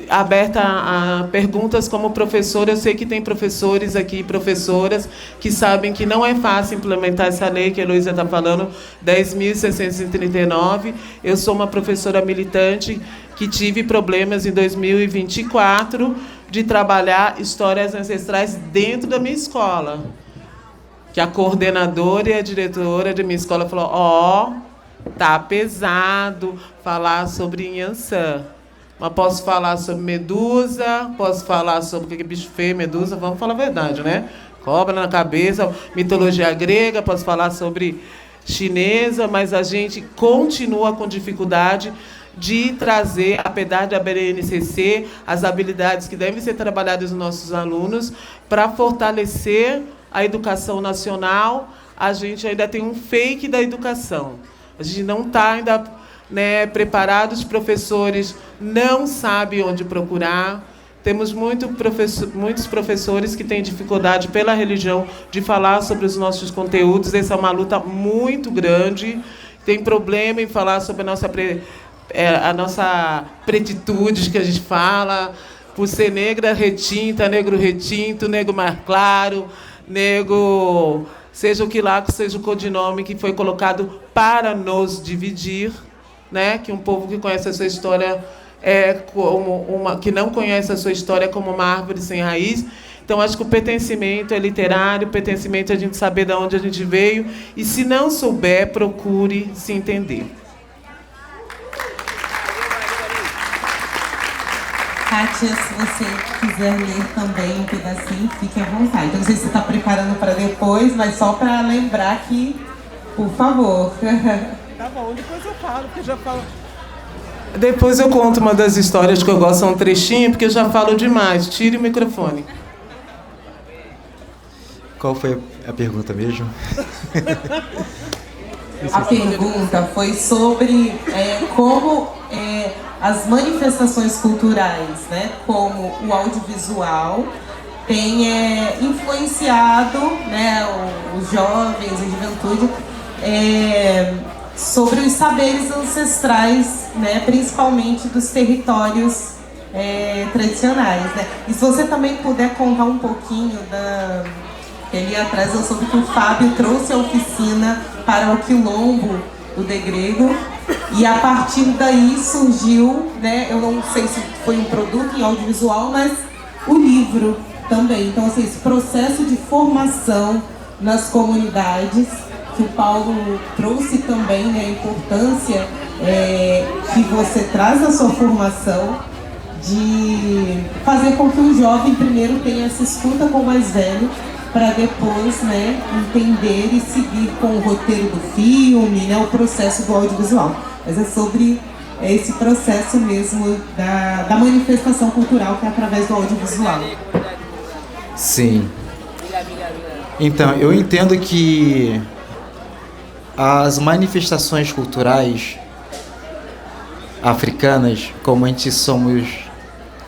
aberta a perguntas como professora. Eu sei que tem professores aqui, professoras, que sabem que não é fácil implementar essa lei que a Heloísa está falando, 10.639. Eu sou uma professora militante que tive problemas em 2024 de trabalhar histórias ancestrais dentro da minha escola. Que a coordenadora e a diretora de minha escola falou, tá pesado falar sobre Inhansã. Mas posso falar sobre Medusa, posso falar sobre o que é bicho feio, Medusa, vamos falar a verdade, né? cobra na cabeça, mitologia grega, posso falar sobre chinesa, mas a gente continua com dificuldade de trazer, apesar da BNCC, as habilidades que devem ser trabalhadas nos nossos alunos para fortalecer a educação nacional. A gente ainda tem um fake da educação. A gente não está ainda, né, preparado, os professores não sabem onde procurar. Temos muitos professores que têm dificuldade pela religião de falar sobre os nossos conteúdos. Essa é uma luta muito grande. Tem problema em falar sobre a nossa pretitude, que a gente fala, por ser negra retinta, negro retinto, negro mais claro, negro, seja o que lá, seja o codinome que foi colocado para nos dividir, né? Que um povo que conhece a sua história que não conhece a sua história como uma árvore sem raiz. Então, acho que o pertencimento é literário, o pertencimento é a gente saber de onde a gente veio, e se não souber, procure se entender. Kátia, se você quiser ler também um pedacinho, fique à vontade. Eu não sei se você está preparando para depois, mas só para lembrar que, por favor. Tá bom, depois eu falo, porque eu já falo. Depois eu conto uma das histórias que eu gosto, um trechinho, porque eu já falo demais. Tire o microfone. Qual foi a pergunta mesmo? A pergunta foi sobre como as manifestações culturais, né, como o audiovisual, tem influenciado, né, os jovens, a juventude, sobre os saberes ancestrais, né, principalmente dos territórios tradicionais, né? E se você também puder contar um pouquinho ali atrás, eu soube que o Fábio trouxe a oficina para o Quilombo do Degredo, e a partir daí surgiu, né, eu não sei se foi um produto em audiovisual, mas o livro também. Então, assim, esse processo de formação nas comunidades, que o Paulo trouxe também, né, a importância que você traz na sua formação, de fazer com que o jovem primeiro tenha essa escuta com o mais velho, para depois, né, entender e seguir com o roteiro do filme, né, o processo do audiovisual. Mas é sobre esse processo mesmo da manifestação cultural, que é através do audiovisual. Sim. Então, eu entendo que as manifestações culturais africanas, como a gente somos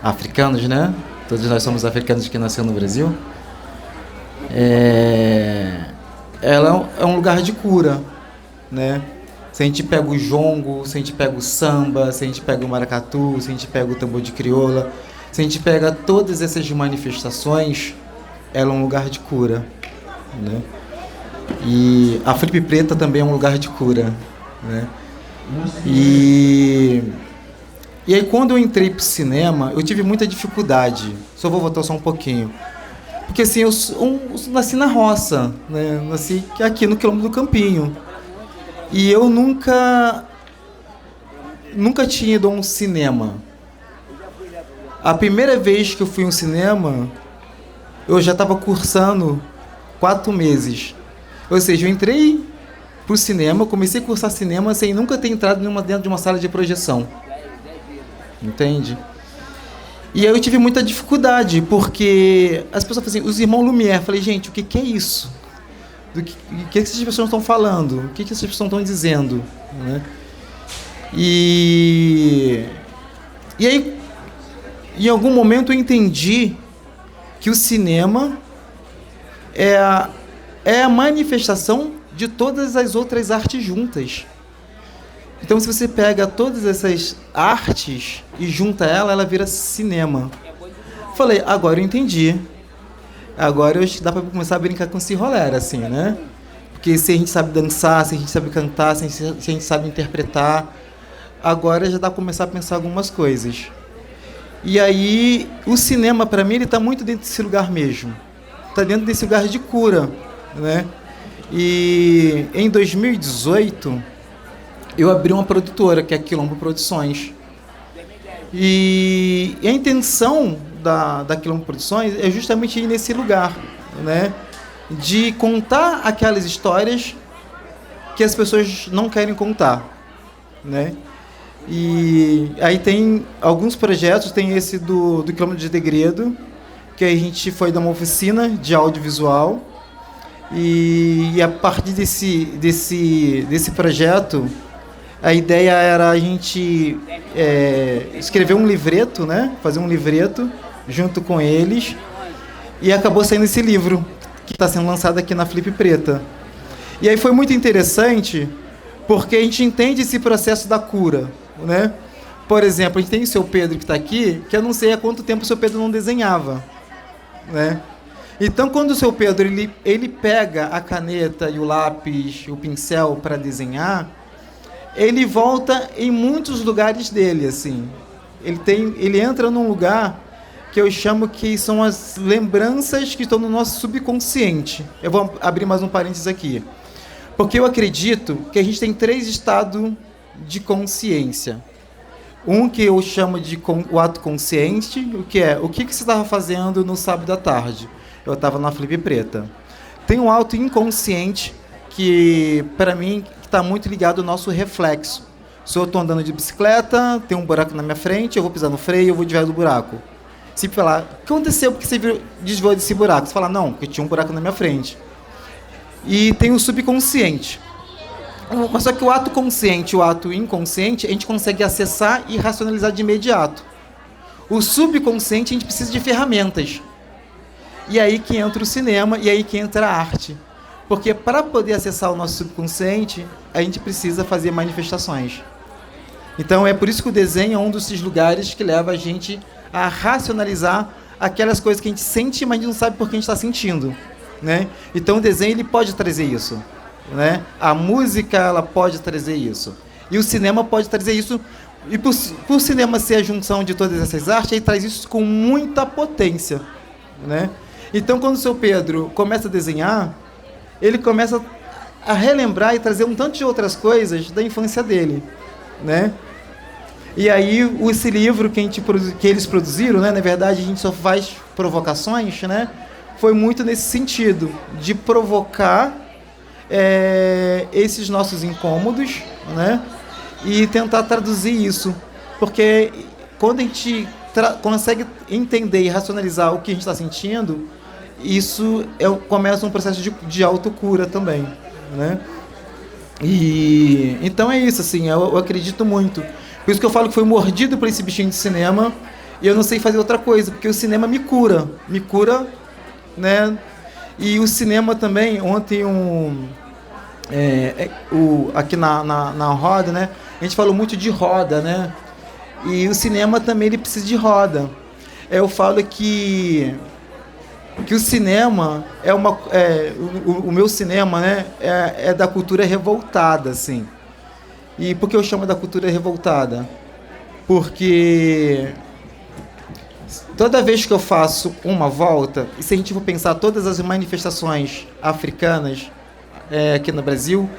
africanos, né? Todos nós somos africanos que nasceu no Brasil. Ela é um lugar de cura, né? Se a gente pega o jongo, se a gente pega o samba, se a gente pega o maracatu, se a gente pega o tambor de crioula, se a gente pega todas essas manifestações, ela é um lugar de cura, né? E a Felipe Preta também é um lugar de cura, né? E aí, quando eu entrei pro cinema, eu tive muita dificuldade. Só vou voltar só um pouquinho. Porque assim, eu nasci na roça, né? Nasci aqui no Quilombo do Campinho. E eu nunca tinha ido a um cinema. A primeira vez que eu fui a um cinema, eu já estava cursando 4 meses. Ou seja, eu entrei pro cinema, comecei a cursar cinema sem nunca ter entrado dentro de uma sala de projeção. Entende? E aí eu tive muita dificuldade, porque as pessoas falam assim, os irmãos Lumière, falei, gente, o que é isso? Do que essas pessoas estão falando? O que essas pessoas estão dizendo? Né? E aí, em algum momento eu entendi que o cinema é a manifestação de todas as outras artes juntas. Então, se você pega todas essas artes e junta ela vira cinema. Falei, agora eu entendi. Agora eu acho que dá para começar a brincar com esse rolê, assim, né? Porque se a gente sabe dançar, se a gente sabe cantar, se a gente sabe interpretar, agora já dá para começar a pensar algumas coisas. E aí, o cinema, para mim, ele está muito dentro desse lugar mesmo. Está dentro desse lugar de cura, né? E em 2018... eu abri uma produtora, que é a Quilombo Produções. E a intenção da Quilombo Produções é justamente ir nesse lugar, né? de contar aquelas histórias que as pessoas não querem contar, né? E aí tem alguns projetos, tem esse do Quilômetro de Degredo, que a gente foi dar uma oficina de audiovisual, e a partir desse projeto, a ideia era a gente escrever um livreto, né? Fazer um livreto junto com eles, e acabou saindo esse livro, que está sendo lançado aqui na Flip Preta. E aí foi muito interessante, porque a gente entende esse processo da cura, né? Por exemplo, a gente tem o seu Pedro que está aqui, que eu não sei há quanto tempo o seu Pedro não desenhava, né? Então, quando o seu Pedro ele pega a caneta e o lápis, o pincel para desenhar, ele volta em muitos lugares dele, assim. Ele entra num lugar que eu chamo que são as lembranças que estão no nosso subconsciente. Eu vou abrir mais um parênteses aqui. Porque eu acredito que a gente tem 3 estados de consciência. Um que eu chamo de o ato consciente, o que você estava fazendo no sábado à tarde? Eu estava na Flip Preta. Tem um ato inconsciente que, para mim, está muito ligado ao nosso reflexo. Se eu estou andando de bicicleta, tem um buraco na minha frente, eu vou pisar no freio, eu vou desviar do buraco. Se falar, o que aconteceu porque você desviou desse buraco? Você fala, não, porque tinha um buraco na minha frente. E tem o subconsciente. Mas só que o ato consciente e o ato inconsciente, a gente consegue acessar e racionalizar de imediato. O subconsciente, a gente precisa de ferramentas. E aí que entra o cinema, e aí que entra a arte. Porque para poder acessar o nosso subconsciente, a gente precisa fazer manifestações. Então é por isso que o desenho é um desses lugares que leva a gente a racionalizar aquelas coisas que a gente sente, mas não sabe por que a gente está sentindo, né? Então o desenho ele pode trazer isso, né? A música ela pode trazer isso. E o cinema pode trazer isso. E por cinema ser a junção de todas essas artes, ele traz isso com muita potência, né? Então quando o seu Pedro começa a desenhar, ele começa a relembrar e trazer um tanto de outras coisas da infância dele, né? E aí esse livro que eles produziram, né, na verdade a gente só faz provocações, né? Foi muito nesse sentido de provocar esses nossos incômodos, né? E tentar traduzir isso, porque quando a gente consegue entender e racionalizar o que a gente está sentindo, isso começa um processo de autocura também, né? E então é isso, assim, eu acredito muito. Por isso que eu falo que foi mordido por esse bichinho de cinema e eu não sei fazer outra coisa, porque o cinema me cura, né? E o cinema também, ontem aqui na roda, né? A gente falou muito de roda, né? E o cinema também ele precisa de roda. Eu falo que o cinema o meu cinema, né? É da cultura revoltada, assim. E por que eu chamo da cultura revoltada? Porque toda vez que eu faço uma volta, e se a gente for pensar todas as manifestações africanas aqui no Brasil,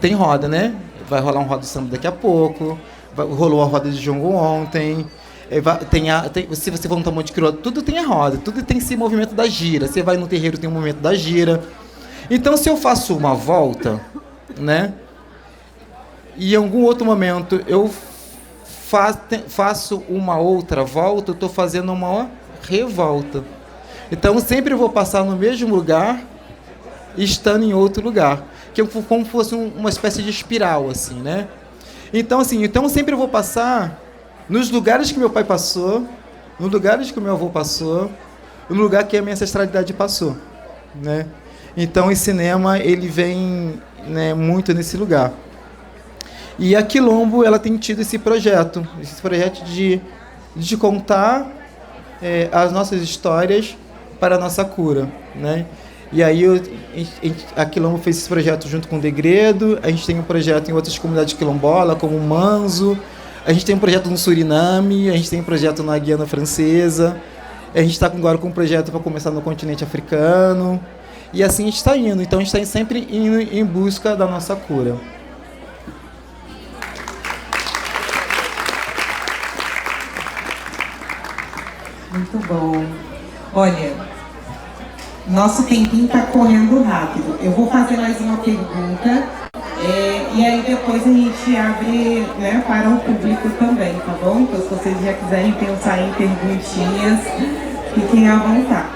tem roda, né? Vai rolar um roda de samba daqui a pouco, rolou a roda de jongo ontem, se você for no tambor de crioula, tudo tem a roda, tudo tem esse movimento da gira. Você vai no terreiro, tem um movimento da gira. Então, se eu faço uma volta, né? E em algum outro momento eu faço uma outra volta, eu estou fazendo uma revolta. Então, sempre vou passar no mesmo lugar, estando em outro lugar. Que é como se fosse uma espécie de espiral, assim, né? Então, assim, eu sempre vou passar nos lugares que meu pai passou, nos lugares que meu avô passou, no lugar que a minha ancestralidade passou, né? Então, o cinema, ele vem, né, muito nesse lugar. E a Quilombo, ela tem tido esse projeto de contar as nossas histórias para a nossa cura, né? E aí a Quilombo fez esse projeto junto com o Degredo, a gente tem um projeto em outras comunidades quilombolas, como o Manzo, a gente tem um projeto no Suriname, a gente tem um projeto na Guiana Francesa, a gente está agora com um projeto para começar no continente africano, e assim a gente está indo. Então a gente está sempre indo em busca da nossa cura. Muito bom. Olha, Nosso tempinho está correndo rápido. Eu vou fazer mais uma pergunta e aí depois a gente abre, né, para o público também, tá bom? Então, se vocês já quiserem pensar em perguntinhas, fiquem à vontade.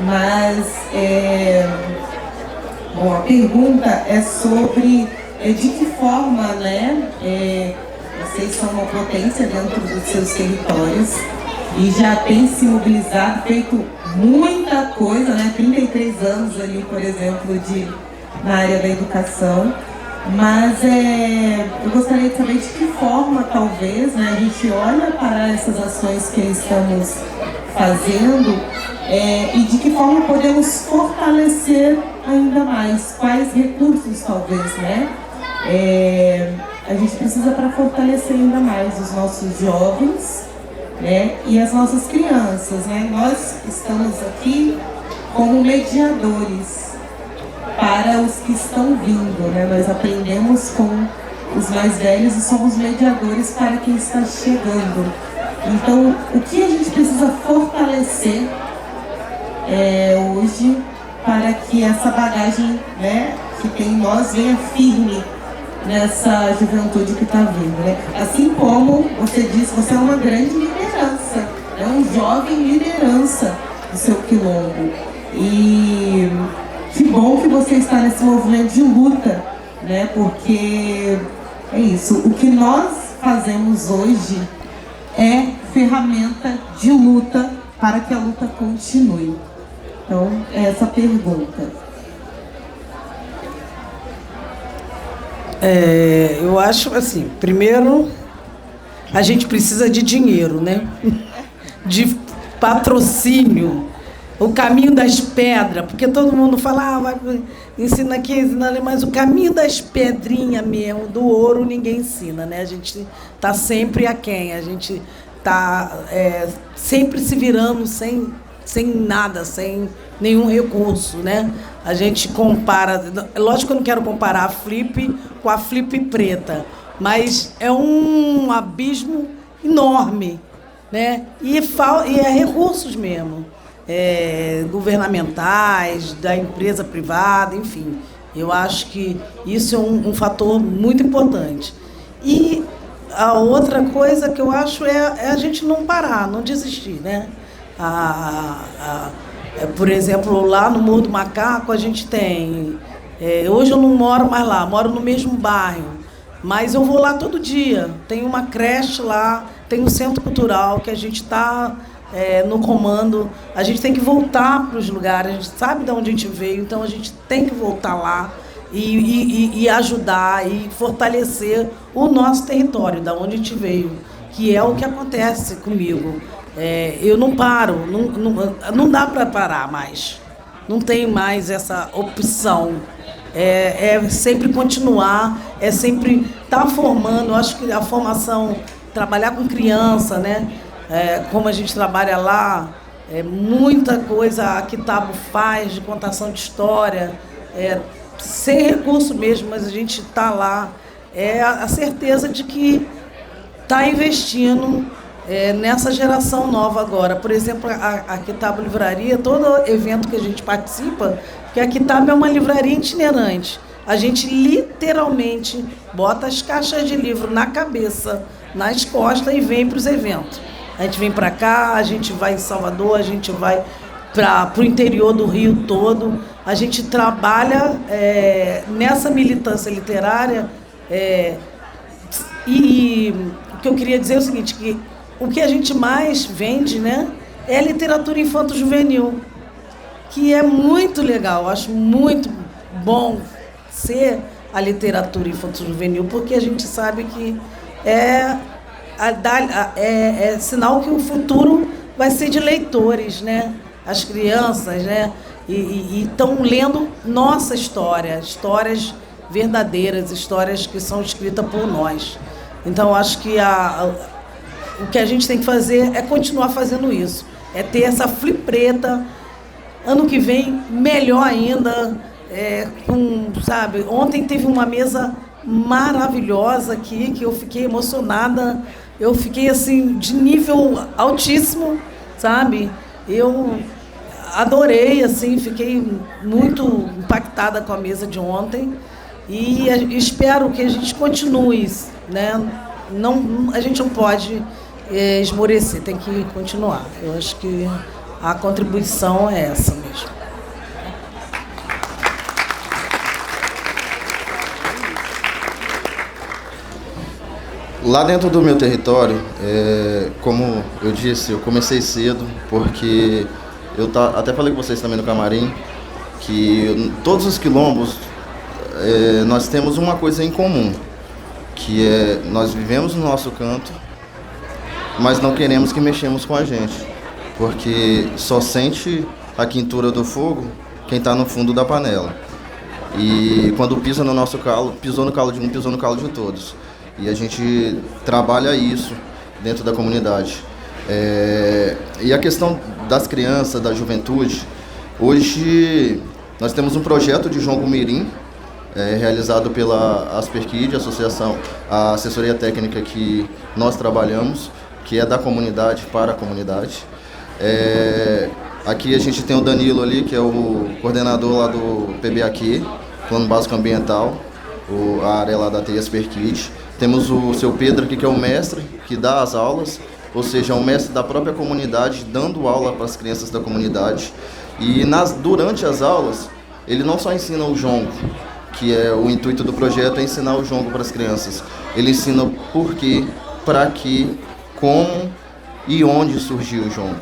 Mas, bom, a pergunta é sobre de que forma, né, vocês são uma potência dentro dos seus territórios e já tem se mobilizado, feito muita coisa, né? 33 anos ali, por exemplo, na área da educação. Mas eu gostaria de saber de que forma, talvez, né, a gente olha para essas ações que estamos fazendo e de que forma podemos fortalecer ainda mais. Quais recursos, talvez, né? A gente precisa para fortalecer ainda mais os nossos jovens, né, e as nossas crianças, né? Nós estamos aqui como mediadores para os que estão vindo, né? Nós aprendemos com os mais velhos e somos mediadores para quem está chegando. Então, o que a gente precisa fortalecer hoje para que essa bagagem, né, que tem em nós venha firme nessa juventude que está vindo, né? Assim como você disse, você é uma grande liderança, é um jovem liderança do seu quilombo. E que bom que você está nesse movimento de luta, né? Porque é isso, o que nós fazemos hoje é ferramenta de luta para que a luta continue. Então, é essa a pergunta. Eu acho assim, primeiro a gente precisa de dinheiro, né? De patrocínio, o caminho das pedras, porque todo mundo fala, vai ensina aqui, ensina ali, mas o caminho das pedrinhas mesmo, do ouro, ninguém ensina, né? A gente está sempre aquém, a gente está sempre se virando sem nada, sem nenhum recurso, né? A gente compara, lógico que eu não quero comparar a Flip com a Flip preta, mas é um abismo enorme, né? E é recursos mesmo, governamentais, da empresa privada, enfim. Eu acho que isso é um fator muito importante. E a outra coisa que eu acho é a gente não parar, não desistir, né? Por exemplo, lá no Morro do Macaco a gente tem... hoje eu não moro mais lá, moro no mesmo bairro, mas eu vou lá todo dia. Tem uma creche lá, tem um centro cultural que a gente está no comando. A gente tem que voltar para os lugares, a gente sabe de onde a gente veio, então a gente tem que voltar lá e ajudar e fortalecer o nosso território, da onde a gente veio, que é o que acontece comigo. Eu não paro, não dá para parar mais. Não tem mais essa opção. É sempre continuar, é sempre estar formando. Eu acho que a formação, trabalhar com criança, né? Como a gente trabalha lá, muita coisa a Kitabo faz de contação de história, sem recurso mesmo, mas a gente está lá. É a certeza de que está investindo nessa geração nova agora. Por exemplo, a Kitabo Livraria, todo evento que a gente participa, que a Kitabo é uma livraria itinerante. A gente literalmente bota as caixas de livro na cabeça, nas costas e vem para os eventos. A gente vem para cá, a gente vai em Salvador, a gente vai para o interior do Rio todo. A gente trabalha nessa militância literária. E o que eu queria dizer é o seguinte, que o que a gente mais vende, né, é a literatura infanto-juvenil, que é muito legal. Acho muito bom ser a literatura infanto-juvenil, porque a gente sabe que é sinal que o futuro vai ser de leitores, né? As crianças, né? E estão lendo nossa história, histórias verdadeiras, histórias que são escritas por nós. Então, acho que o que a gente tem que fazer é continuar fazendo isso. É ter essa Flip preta. Ano que vem, melhor ainda. Sabe, ontem teve uma mesa maravilhosa aqui, que eu fiquei emocionada. Eu fiquei, assim, de nível altíssimo, sabe? adorei, assim, fiquei muito impactada com a mesa de ontem e espero que a gente continue, né? A gente não pode esmorecer, tem que continuar. Eu acho que a contribuição é essa mesmo. Lá dentro do meu território, como eu disse, eu comecei cedo, porque eu até falei com vocês também no camarim, que todos os quilombos nós temos uma coisa em comum, que é nós vivemos no nosso canto, mas não queremos que mexemos com a gente, porque só sente a quentura do fogo quem está no fundo da panela. E quando pisa no nosso calo, pisou no calo de um, pisou no calo de todos. E a gente trabalha isso dentro da comunidade. E a questão das crianças, da juventude, hoje nós temos um projeto de João Mirim, realizado pela Asperkid, a assessoria técnica que nós trabalhamos, que é da comunidade para a comunidade. Aqui a gente tem o Danilo ali, que é o coordenador lá do PBAQ, Plano Básico Ambiental, a área lá da TI Asperkid. Temos o seu Pedro aqui, que é o mestre, que dá as aulas, ou seja, é um mestre da própria comunidade, dando aula para as crianças da comunidade. E durante as aulas, ele não só ensina o jongo, que é o intuito do projeto, é ensinar o jongo para as crianças. Ele ensina o porquê, para quê, como e onde surgiu o jongo.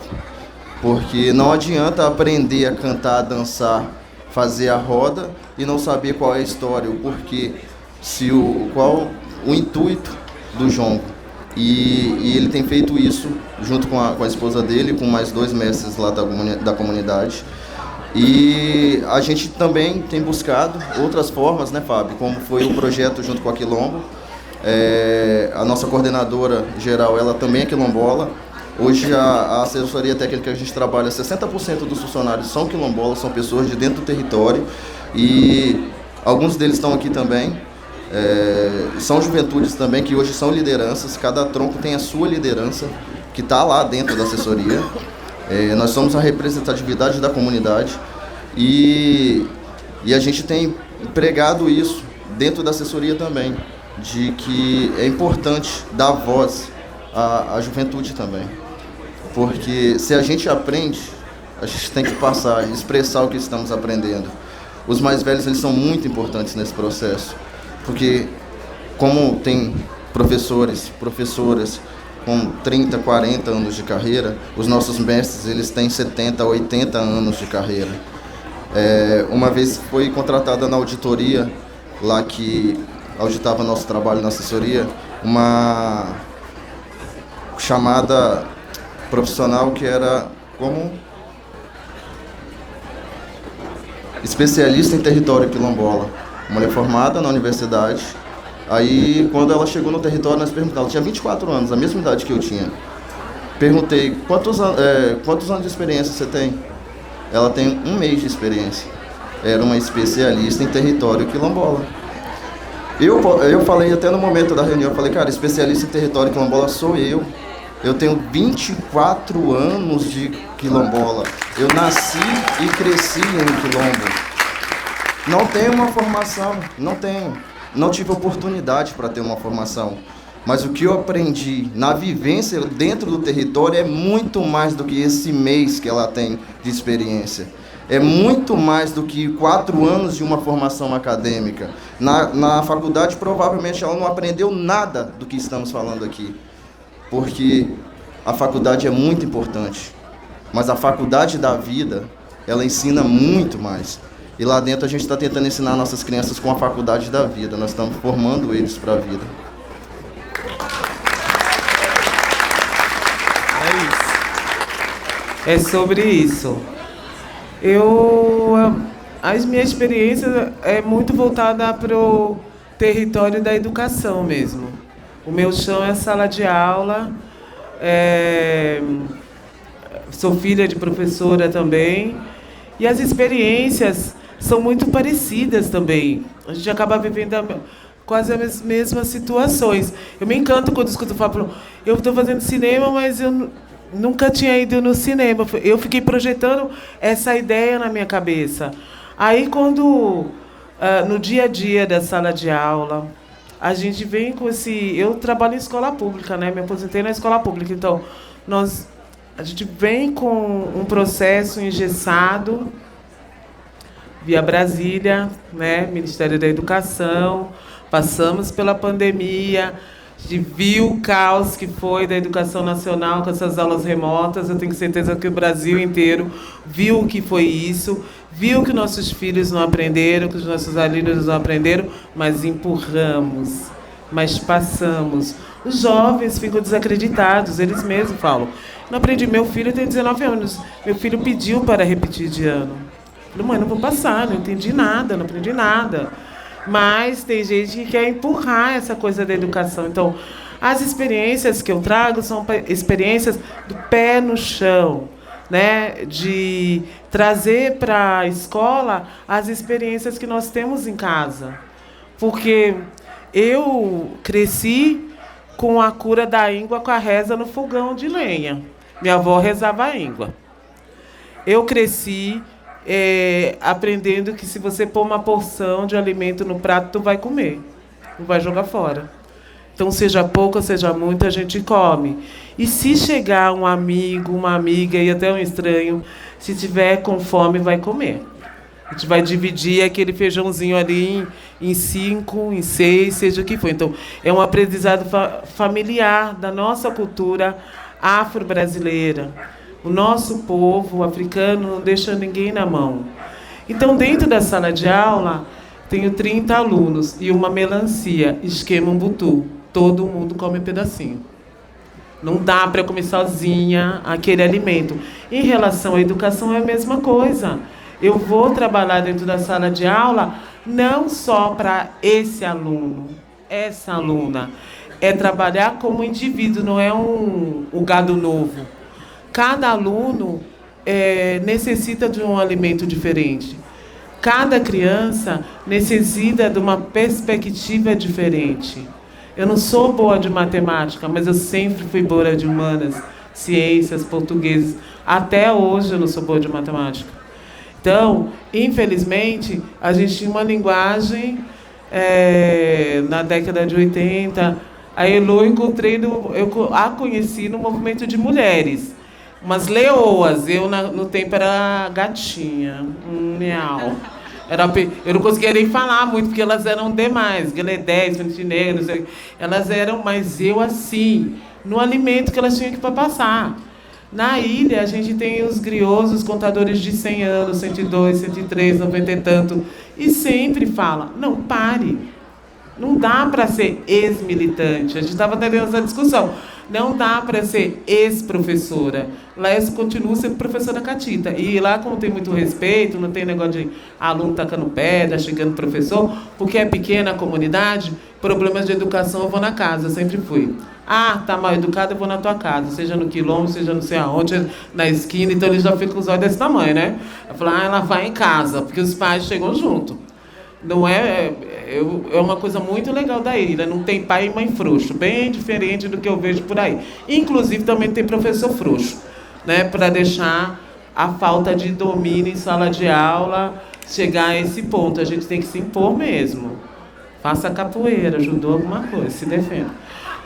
Porque não adianta aprender a cantar, a dançar, fazer a roda e não saber qual é a história, o porquê, qual o intuito do jongo. E ele tem feito isso junto com a esposa dele, com mais 2 mestres lá da comunidade. E a gente também tem buscado outras formas, né, Fábio? Como foi o projeto junto com a Quilombo. A nossa coordenadora geral, ela também é quilombola. Hoje a assessoria técnica que a gente trabalha, 60% dos funcionários são quilombolas, são pessoas de dentro do território. E alguns deles estão aqui também. São juventudes também, que hoje são lideranças. Cada tronco tem a sua liderança, que está lá dentro da assessoria. Nós somos a representatividade da comunidade e a gente tem pregado isso dentro da assessoria também, de que é importante dar voz à juventude também, porque se a gente aprende, a gente tem que passar, expressar o que estamos aprendendo. Os mais velhos, eles são muito importantes nesse processo, porque como tem professores, professoras com 30, 40 anos de carreira, os nossos mestres, eles têm 70, 80 anos de carreira. Uma vez foi contratada na auditoria, lá que auditava nosso trabalho na assessoria, uma chamada profissional que era como especialista em território quilombola, mulher formada na universidade. Aí, quando ela chegou no território, nós perguntamos, ela tinha 24 anos, a mesma idade que eu tinha. Perguntei, quantos anos de experiência você tem? Ela tem 1 mês de experiência. Era uma especialista em território quilombola. Eu falei até no momento da reunião, eu falei, cara, especialista em território quilombola sou eu. Eu tenho 24 anos de quilombola. Eu nasci e cresci em quilombo. Não tenho uma formação, não tenho. Não tive oportunidade para ter uma formação, mas o que eu aprendi na vivência dentro do território é muito mais do que esse mês que ela tem de experiência. É muito mais do que 4 anos de uma formação acadêmica. Na faculdade, provavelmente, ela não aprendeu nada do que estamos falando aqui, porque a faculdade é muito importante, mas a faculdade da vida, ela ensina muito mais. E lá dentro a gente está tentando ensinar nossas crianças com a faculdade da vida. Nós estamos formando eles para a vida. É sobre isso. A minha experiência é muito voltada para o território da educação mesmo. O meu chão é sala de aula. Sou filha de professora também. E as experiências são muito parecidas também. A gente acaba vivendo quase as mesmas situações. Eu me encanto quando escuto falar, eu estou fazendo cinema, mas eu nunca tinha ido no cinema. Eu fiquei projetando essa ideia na minha cabeça. Aí, quando, no dia a dia da sala de aula, a gente vem com esse... Eu trabalho em escola pública, né? Me aposentei na escola pública. Então, a gente vem com um processo engessado via Brasília, né? Ministério da Educação. Passamos pela pandemia. A gente viu o caos que foi da educação nacional com essas aulas remotas. Eu tenho certeza que o Brasil inteiro viu o que foi isso. Viu que nossos filhos não aprenderam, que os nossos alunos não aprenderam, mas empurramos, mas passamos. Os jovens ficam desacreditados, eles mesmos falam. Não aprendi, meu filho tem 19 anos, meu filho pediu para repetir de ano. Eu falei, mãe, não vou passar, não entendi nada, não aprendi nada. Mas tem gente que quer empurrar essa coisa da educação. Então, as experiências que eu trago são experiências do pé no chão, né, de trazer para a escola as experiências que nós temos em casa. Porque eu cresci com a cura da íngua, com a reza no fogão de lenha. Minha avó rezava a íngua. Eu cresci aprendendo que se você pôr uma porção de alimento no prato, tu vai comer, não vai jogar fora. Então, seja pouco ou seja muito, a gente come. E se chegar um amigo, uma amiga e até um estranho, se tiver com fome, vai comer. A gente vai dividir aquele feijãozinho ali em 5, em 6, seja o que for. Então, é um aprendizado familiar da nossa cultura afro-brasileira. O nosso povo africano não deixa ninguém na mão. Então, dentro da sala de aula, tenho 30 alunos e uma melancia, esquema umbutu. Todo mundo come um pedacinho. Não dá para comer sozinha aquele alimento. Em relação à educação, é a mesma coisa. Eu vou trabalhar dentro da sala de aula não só para esse aluno, essa aluna. É trabalhar como indivíduo, não é um gado novo. Cada aluno necessita de um alimento diferente. Cada criança necessita de uma perspectiva diferente. Eu não sou boa de matemática, mas eu sempre fui boa de humanas, ciências, português. Até hoje eu não sou boa de matemática. Então, infelizmente, a gente tinha uma linguagem na década de 80. A Elo eu a conheci no movimento de mulheres. Umas leoas, eu no tempo era gatinha, miau. Eu não conseguia nem falar muito, porque elas eram demais. Gueledés, Fantineiros, elas eram, mas eu assim, no alimento que elas tinham que passar. Na ilha, a gente tem os griots, os contadores de 100 anos, 102, 103, 90 e tanto. E sempre fala, não, pare. Não dá para ser ex-militante. A gente estava tendo essa discussão. Não dá para ser ex-professora. Lá eu continuo sendo professora catita. E lá, como tem muito respeito, não tem negócio de aluno tacando pedra, chegando professor, porque é pequena a comunidade, problemas de educação eu vou na casa, eu sempre fui. Ah, tá mal educado, eu vou na tua casa, seja no quilombo, seja não sei aonde, na esquina, então eles já ficam com os olhos desse tamanho, né? Eu falo, ela vai em casa, porque os pais chegam junto. Não é uma coisa muito legal da ilha, não tem pai e mãe frouxo, bem diferente do que eu vejo por aí. Inclusive também tem professor frouxo, né, para deixar a falta de domínio em sala de aula chegar a esse ponto. A gente tem que se impor mesmo. Faça capoeira, judô, alguma coisa, se defenda.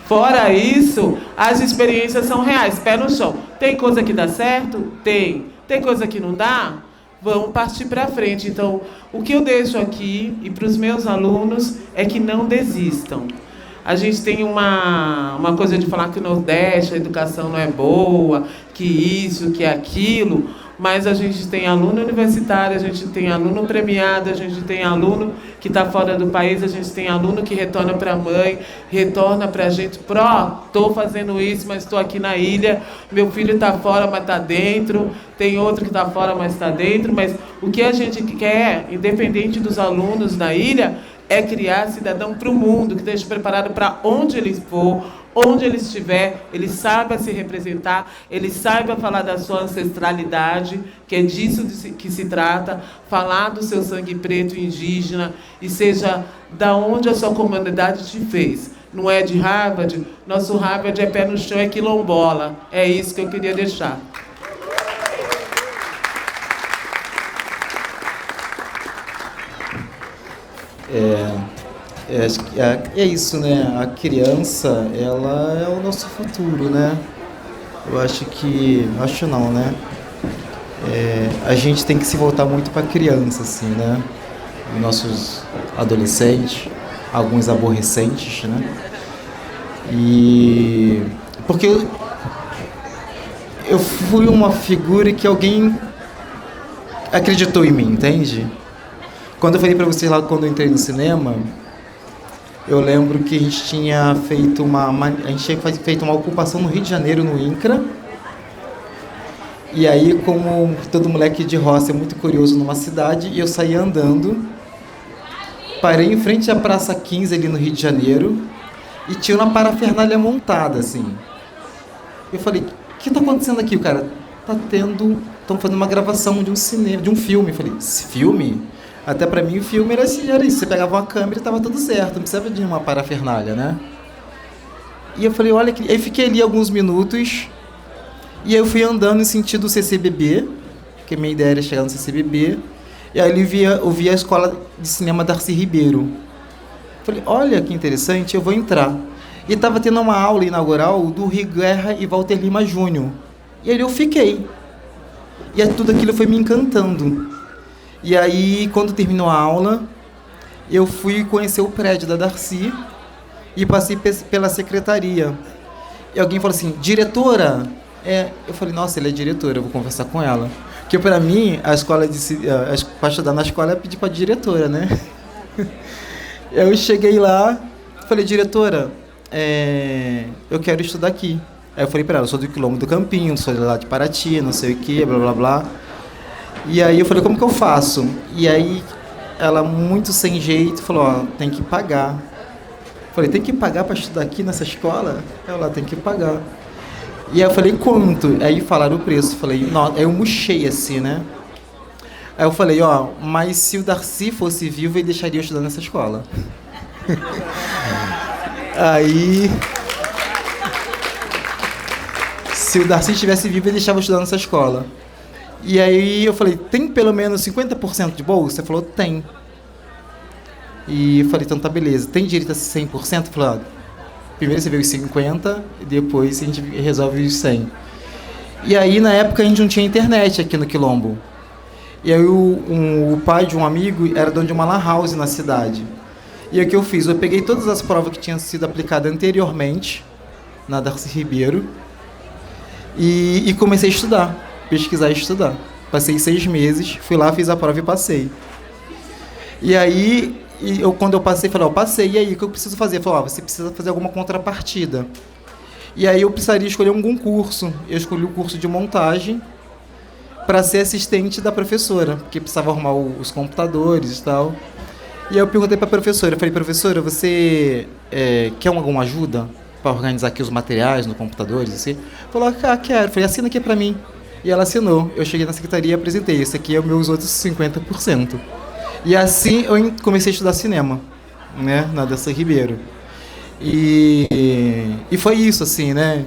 Fora isso, as experiências são reais, pé no chão. Tem coisa que dá certo? Tem. Tem coisa que não dá? Vamos partir para frente. Então, o que eu deixo aqui e para os meus alunos é que não desistam. A gente tem uma coisa de falar que no Nordeste a educação não é boa, que isso, que aquilo, mas a gente tem aluno universitário, a gente tem aluno premiado, a gente tem aluno que está fora do país, a gente tem aluno que retorna para a mãe, retorna para a gente, estou fazendo isso, mas estou aqui na ilha, meu filho está fora, mas está dentro, tem outro que está fora, mas está dentro, mas o que a gente quer, independente dos alunos na ilha, é criar cidadão para o mundo, que esteja preparado para onde ele for, onde ele estiver, ele saiba se representar, ele saiba falar da sua ancestralidade, que é disso que se trata, falar do seu sangue preto indígena, e seja da onde a sua comunidade te fez. Não é de Harvard? Nosso Harvard é pé no chão, é quilombola. É isso que eu queria deixar. É isso, né? A criança, ela é o nosso futuro, né? Eu acho que... Acho não, né? A gente tem que se voltar muito para a criança, assim, né? Nossos adolescentes, alguns aborrecentes, né? E... Porque eu fui uma figura que alguém acreditou em mim, entende? Quando eu falei para vocês lá, quando eu entrei no cinema, eu lembro que a gente tinha feito uma ocupação no Rio de Janeiro, no INCRA. E aí, como todo moleque de roça é muito curioso numa cidade, eu saí andando, parei em frente à Praça 15 ali no Rio de Janeiro e tinha uma parafernália montada, assim. Eu falei, o que está acontecendo aqui? O cara, estão fazendo uma gravação de um cinema, de um filme. Eu falei, filme? Até pra mim o filme era assim, era isso. Você pegava uma câmera e tava tudo certo, não precisava de uma parafernália, né? E eu falei, olha que... Aí fiquei ali alguns minutos, e aí eu fui andando em sentido CCBB, porque minha ideia era chegar no CCBB, e aí eu vi a escola de cinema Darcy Ribeiro. Falei, olha que interessante, eu vou entrar. E tava tendo uma aula inaugural do Rio Guerra e Walter Lima Júnior. E aí eu fiquei. E tudo aquilo foi me encantando. E aí, quando terminou a aula, eu fui conhecer o prédio da Darcy e passei pela secretaria. E alguém falou assim, diretora? Eu falei, nossa, ela é diretora, eu vou conversar com ela. Porque para mim, para estudar na escola é pedir para diretora, né? Eu cheguei lá, falei, diretora, eu quero estudar aqui. Aí eu falei para ela, eu sou do Quilombo do Campinho, sou de lá de Paraty, não sei o que, blá blá blá. E aí eu falei, como que eu faço? E aí ela, muito sem jeito, falou, ó, tem que pagar. Eu falei, tem que pagar para estudar aqui nessa escola? Ela, tem que pagar. E aí eu falei, quanto? Aí falaram o preço. Falei, não. Aí eu murchei assim, né? Aí eu falei, ó, mas se o Darcy fosse vivo, ele deixaria eu estudar nessa escola. Aí... Se o Darcy estivesse vivo, ele deixava eu estudar nessa escola. E aí eu falei, tem pelo menos 50% de bolsa? Ele falou, tem. E eu falei, então tá, beleza. Tem direito a 100%? Eu falei, ó, primeiro você vê os 50% e depois a gente resolve os 100%. E aí, na época, a gente não tinha internet aqui no Quilombo. E aí o pai de um amigo era dono de uma lan house na cidade. E aí o que eu fiz? Eu peguei todas as provas que tinham sido aplicadas anteriormente na Darcy Ribeiro e comecei a estudar. Pesquisar e estudar. Passei 6 meses, fui lá, fiz a prova e passei. E aí, quando eu passei, falei, ó, passei, e aí, o que eu preciso fazer? Falei, ó, você precisa fazer alguma contrapartida. E aí eu precisaria escolher algum curso. Eu escolhi o curso de montagem para ser assistente da professora, porque precisava arrumar os computadores e tal. E aí eu perguntei para a professora, eu falei, professora, você quer alguma ajuda para organizar aqui os materiais no computadores? Assim? Falou, quero. Eu falei, assina aqui para mim. E ela assinou. Eu cheguei na secretaria e apresentei. Esse aqui é os meus outros 50%. E assim eu comecei a estudar cinema, né, na Darcy Ribeiro. E foi isso, assim, né?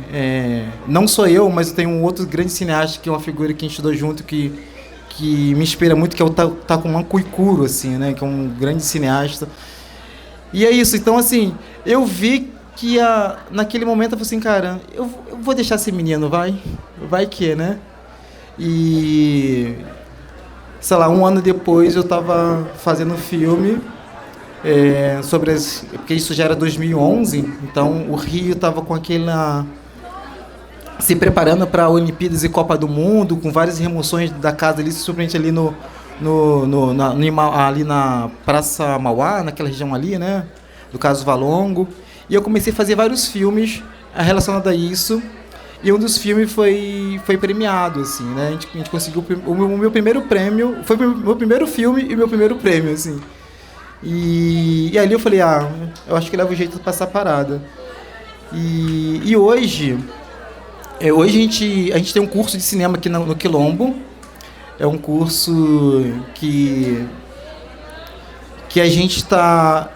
Não só eu, mas eu tenho um outro grande cineasta, que é uma figura que a gente estudou junto, que me inspira muito, que é o Takuman Kuikuro, assim, né? Que é um grande cineasta. E é isso. Então, assim, eu vi que naquele momento eu falei assim, cara, eu vou deixar esse menino, vai que, né? E, sei lá, 1 ano depois eu estava fazendo filme sobre porque isso já era 2011, então o Rio estava com se preparando para Olimpíadas e Copa do Mundo, com várias remoções da casa ali, simplesmente ali ali na Praça Mauá, naquela região ali, né, do Caso Valongo. E eu comecei a fazer vários filmes relacionados a isso. E um dos filmes foi premiado, assim, né? A gente conseguiu o meu primeiro prêmio. Foi o meu primeiro filme e o meu primeiro prêmio, assim. E ali eu falei, eu acho que leva o jeito de passar a parada. E hoje a gente tem um curso de cinema aqui no Quilombo. É um curso que a gente está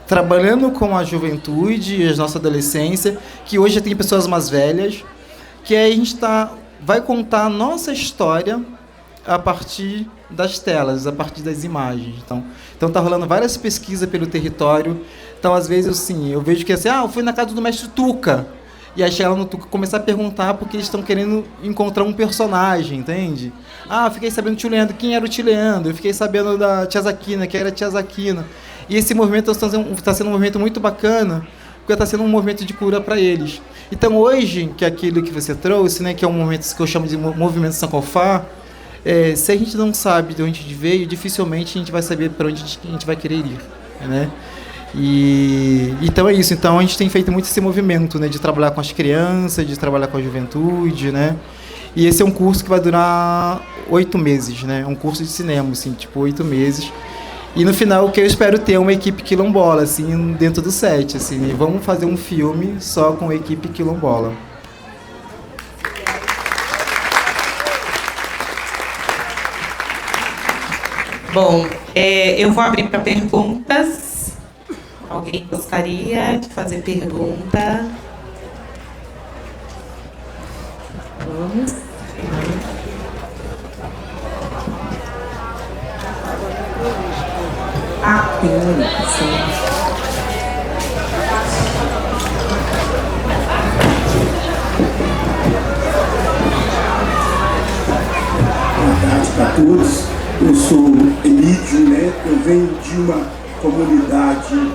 trabalhando com a juventude, a nossa adolescência, que hoje já tem pessoas mais velhas, que a gente vai contar a nossa história a partir das telas, a partir das imagens. Então tá rolando várias pesquisas pelo território. Então, às vezes, assim, eu vejo que assim, eu fui na casa do mestre Tuca. E aí chega lá no Tuca, começar a perguntar porque eles estão querendo encontrar um personagem, entende? Fiquei sabendo do tio Leandro, quem era o tio Leandro? Eu fiquei sabendo da tia Zaquina, quem era a tia Zaquina. E esse movimento está sendo um movimento muito bacana, porque está sendo um movimento de cura para eles. Então, hoje, que é aquilo que você trouxe, né, que é um movimento que eu chamo de movimento Sankofa, se a gente não sabe de onde a gente veio, dificilmente a gente vai saber para onde a gente vai querer ir, né? Então é isso. Então a gente tem feito muito esse movimento, né, de trabalhar com as crianças, de trabalhar com a juventude, né? E esse é um curso que vai durar 8 meses, né? É um curso de cinema, assim, tipo 8 meses. E no final, o que eu espero ter é uma equipe quilombola, assim, dentro do set, assim. E vamos fazer um filme só com a equipe quilombola. Bom, eu vou abrir para perguntas. Alguém gostaria de fazer pergunta? Vamos. Sim. Boa tarde para todos. Eu sou Emídio, né? Eu venho de uma comunidade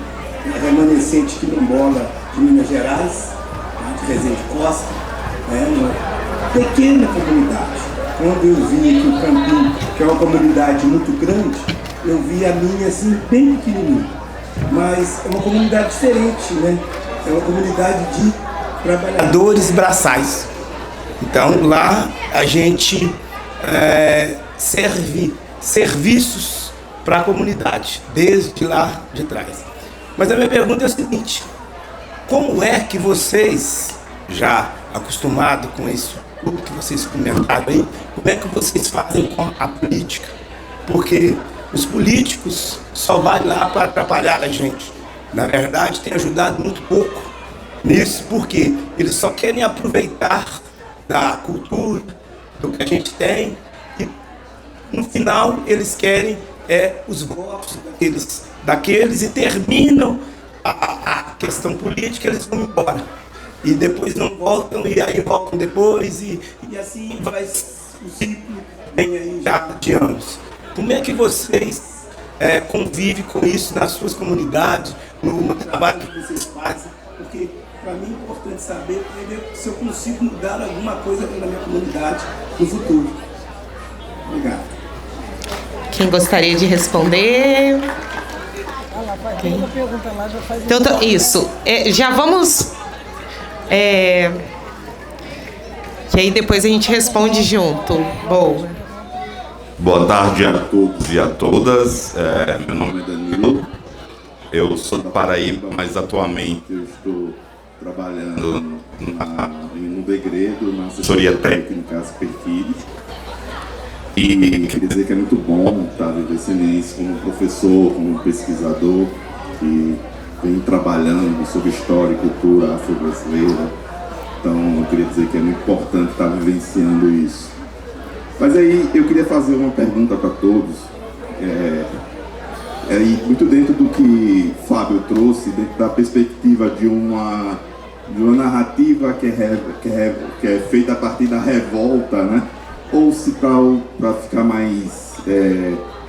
remanescente quilombola de Minas Gerais, de Resende Costa, uma pequena comunidade. Quando eu vim aqui no Campinho, que é uma comunidade muito grande, eu vi a minha assim, bem pequenininha. Mas é uma comunidade diferente, né? É uma comunidade de trabalhadores braçais. Então lá a gente serve serviços para a comunidade, desde lá de trás. Mas a minha pergunta é a seguinte: como é que vocês, já acostumados com isso, tudo que vocês comentaram aí, como é que vocês fazem com a política? Porque os políticos só vão lá para atrapalhar a gente. Na verdade, tem ajudado muito pouco nisso, porque eles só querem aproveitar da cultura, do que a gente tem, e no final eles querem os votos daqueles e terminam a questão política, eles vão embora. E depois não voltam, e aí voltam depois, e assim vai o ciclo, vem aí já de anos. Como é que vocês convivem com isso nas suas comunidades, no trabalho que vocês fazem? Porque para mim é importante saber se eu consigo mudar alguma coisa na minha comunidade no futuro. Obrigado. Quem gostaria de responder? Então, isso. Já vamos... que aí depois a gente responde junto. Boa. Boa tarde a todos e a todas. Meu nome é Danilo. Eu sou da Paraíba, mas atualmente eu estou trabalhando no Degredo, na assessoria técnica Superfilhos. E queria dizer que é muito bom estar vivendo esse mês como professor, como pesquisador, que vem trabalhando sobre história e cultura afro-brasileira. Então eu queria dizer que é muito importante estar vivenciando isso. Mas aí eu queria fazer uma pergunta para todos, muito dentro do que Fábio trouxe, dentro da perspectiva de uma narrativa que é feita a partir da revolta, né? Ou se para ficar mais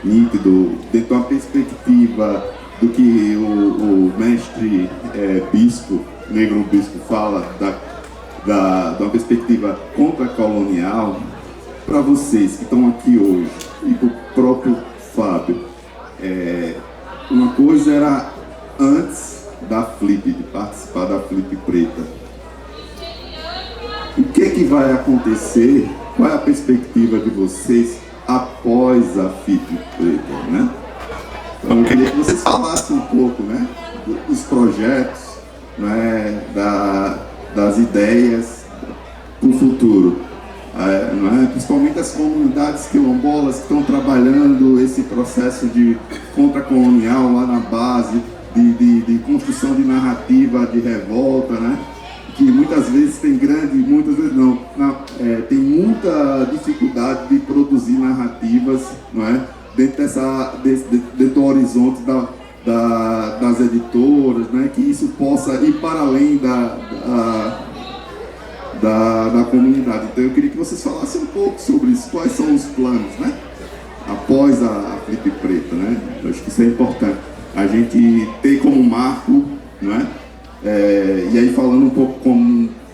nítido, dentro de uma perspectiva do que o mestre bispo, negro bispo fala, de uma perspectiva contra-colonial. Para vocês que estão aqui hoje, e para o próprio Fábio, uma coisa era antes da Flip, de participar da Flip Preta. O que vai acontecer? Qual é a perspectiva de vocês após a Flip Preta, né? Então, eu queria que vocês falassem um pouco, né, dos projetos, né, das ideias para o futuro. Não é? Principalmente as comunidades quilombolas que estão trabalhando esse processo de contra-colonial lá na base, de construção de narrativa de revolta, né? Que muitas vezes tem muitas vezes não, tem muita dificuldade de produzir narrativas, não é? Dentro do horizonte das editoras, né? Que isso possa ir para além da comunidade. Então eu queria que vocês falassem um pouco sobre isso, quais são os planos, né? Após a Flip Preta, né? Eu acho que isso é importante. A gente ter como marco, não é? E aí falando um pouco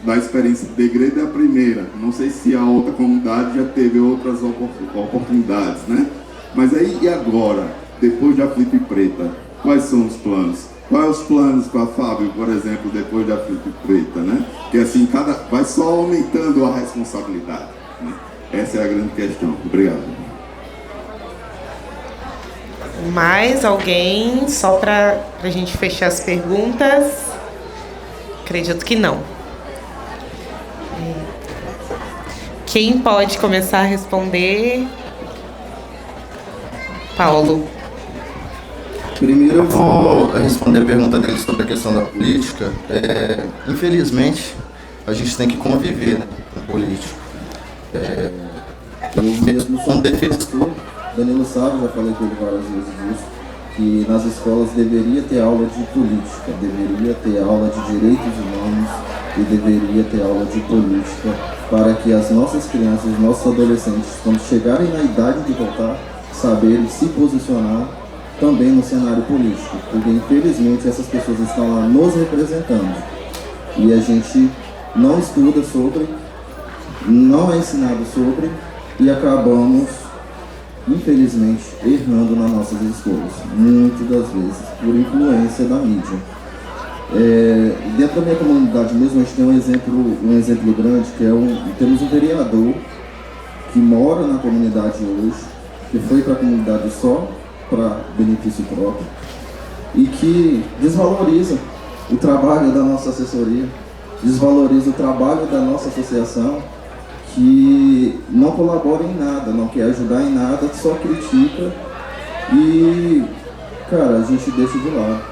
da experiência de Degredo, é a primeira. Não sei se a outra comunidade já teve outras oportunidades, né? Mas aí, e agora? Depois da Flip Preta, quais são os planos? Quais os planos com a Fábio, por exemplo, depois da Flip Preta, né? Que assim, vai só aumentando a responsabilidade, né? Essa é a grande questão. Obrigado. Mais alguém? Só para a gente fechar as perguntas? Acredito que não. Quem pode começar a responder? Paulo. Primeiro eu vou responder a pergunta dele sobre a questão da política. Infelizmente, a gente tem que conviver, né, com político. Eu mesmo sou um defensor, Danilo sabe, já falei com ele várias vezes disso, que nas escolas deveria ter aula de política, deveria ter aula de direitos humanos e deveria ter aula de política para que as nossas crianças, os nossos adolescentes, quando chegarem na idade de votar, saberem se posicionar também no cenário político, porque infelizmente essas pessoas estão lá nos representando e a gente não estuda sobre, não é ensinado sobre e acabamos, infelizmente, errando nas nossas escolhas, muitas das vezes, por influência da mídia. Dentro da minha comunidade mesmo, a gente tem um exemplo grande, que temos um vereador que mora na comunidade hoje, que foi para a comunidade só para benefício próprio e que desvaloriza o trabalho da nossa assessoria, desvaloriza o trabalho da nossa associação, que não colabora em nada, não quer ajudar em nada, só critica e, cara, a gente deixa de lado.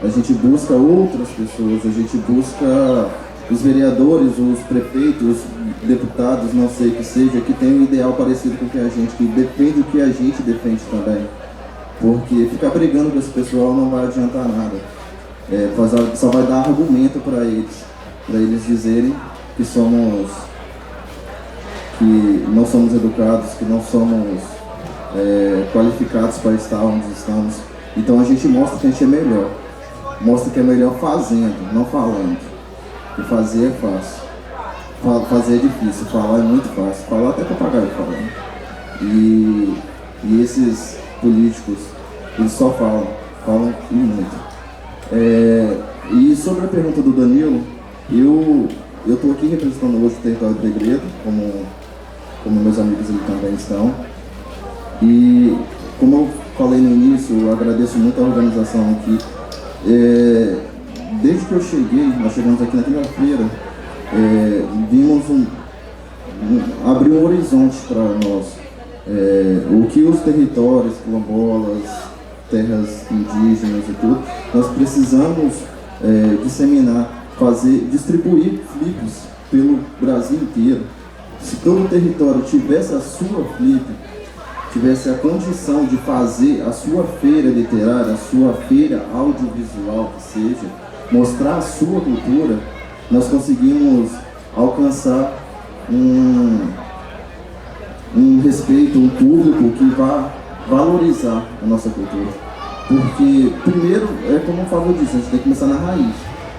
A gente busca outras pessoas, a gente busca os vereadores, os prefeitos, os deputados, não sei o que seja, que tem um ideal parecido com o que a gente, que defende o que a gente defende também. Porque ficar brigando com esse pessoal não vai adiantar nada. Só vai dar argumento para eles dizerem que não somos educados, que não somos qualificados para estar onde estamos. Então a gente mostra que a gente é melhor. Mostra que é melhor fazendo, não falando. E fazer é fácil. Fazer é difícil, falar é muito fácil. Falar até papagaio falando. E esses políticos, eles só falam e muito. E sobre a pergunta do Danilo, eu estou aqui representando hoje o território do Degredo, como meus amigos ali também estão. E como eu falei no início, eu agradeço muito a organização aqui. Desde que eu cheguei, nós chegamos aqui na quinta-feira, vimos abrir um horizonte para nós. O que os territórios, quilombolas, terras indígenas e tudo, nós precisamos disseminar, distribuir flips pelo Brasil inteiro. Se todo o território tivesse a sua flip, tivesse a condição de fazer a sua feira literária, a sua feira audiovisual, que seja, mostrar a sua cultura, nós conseguimos alcançar um respeito, um público que vá valorizar a nossa cultura. Porque, primeiro, como o Fábio disse, a gente tem que começar na raiz.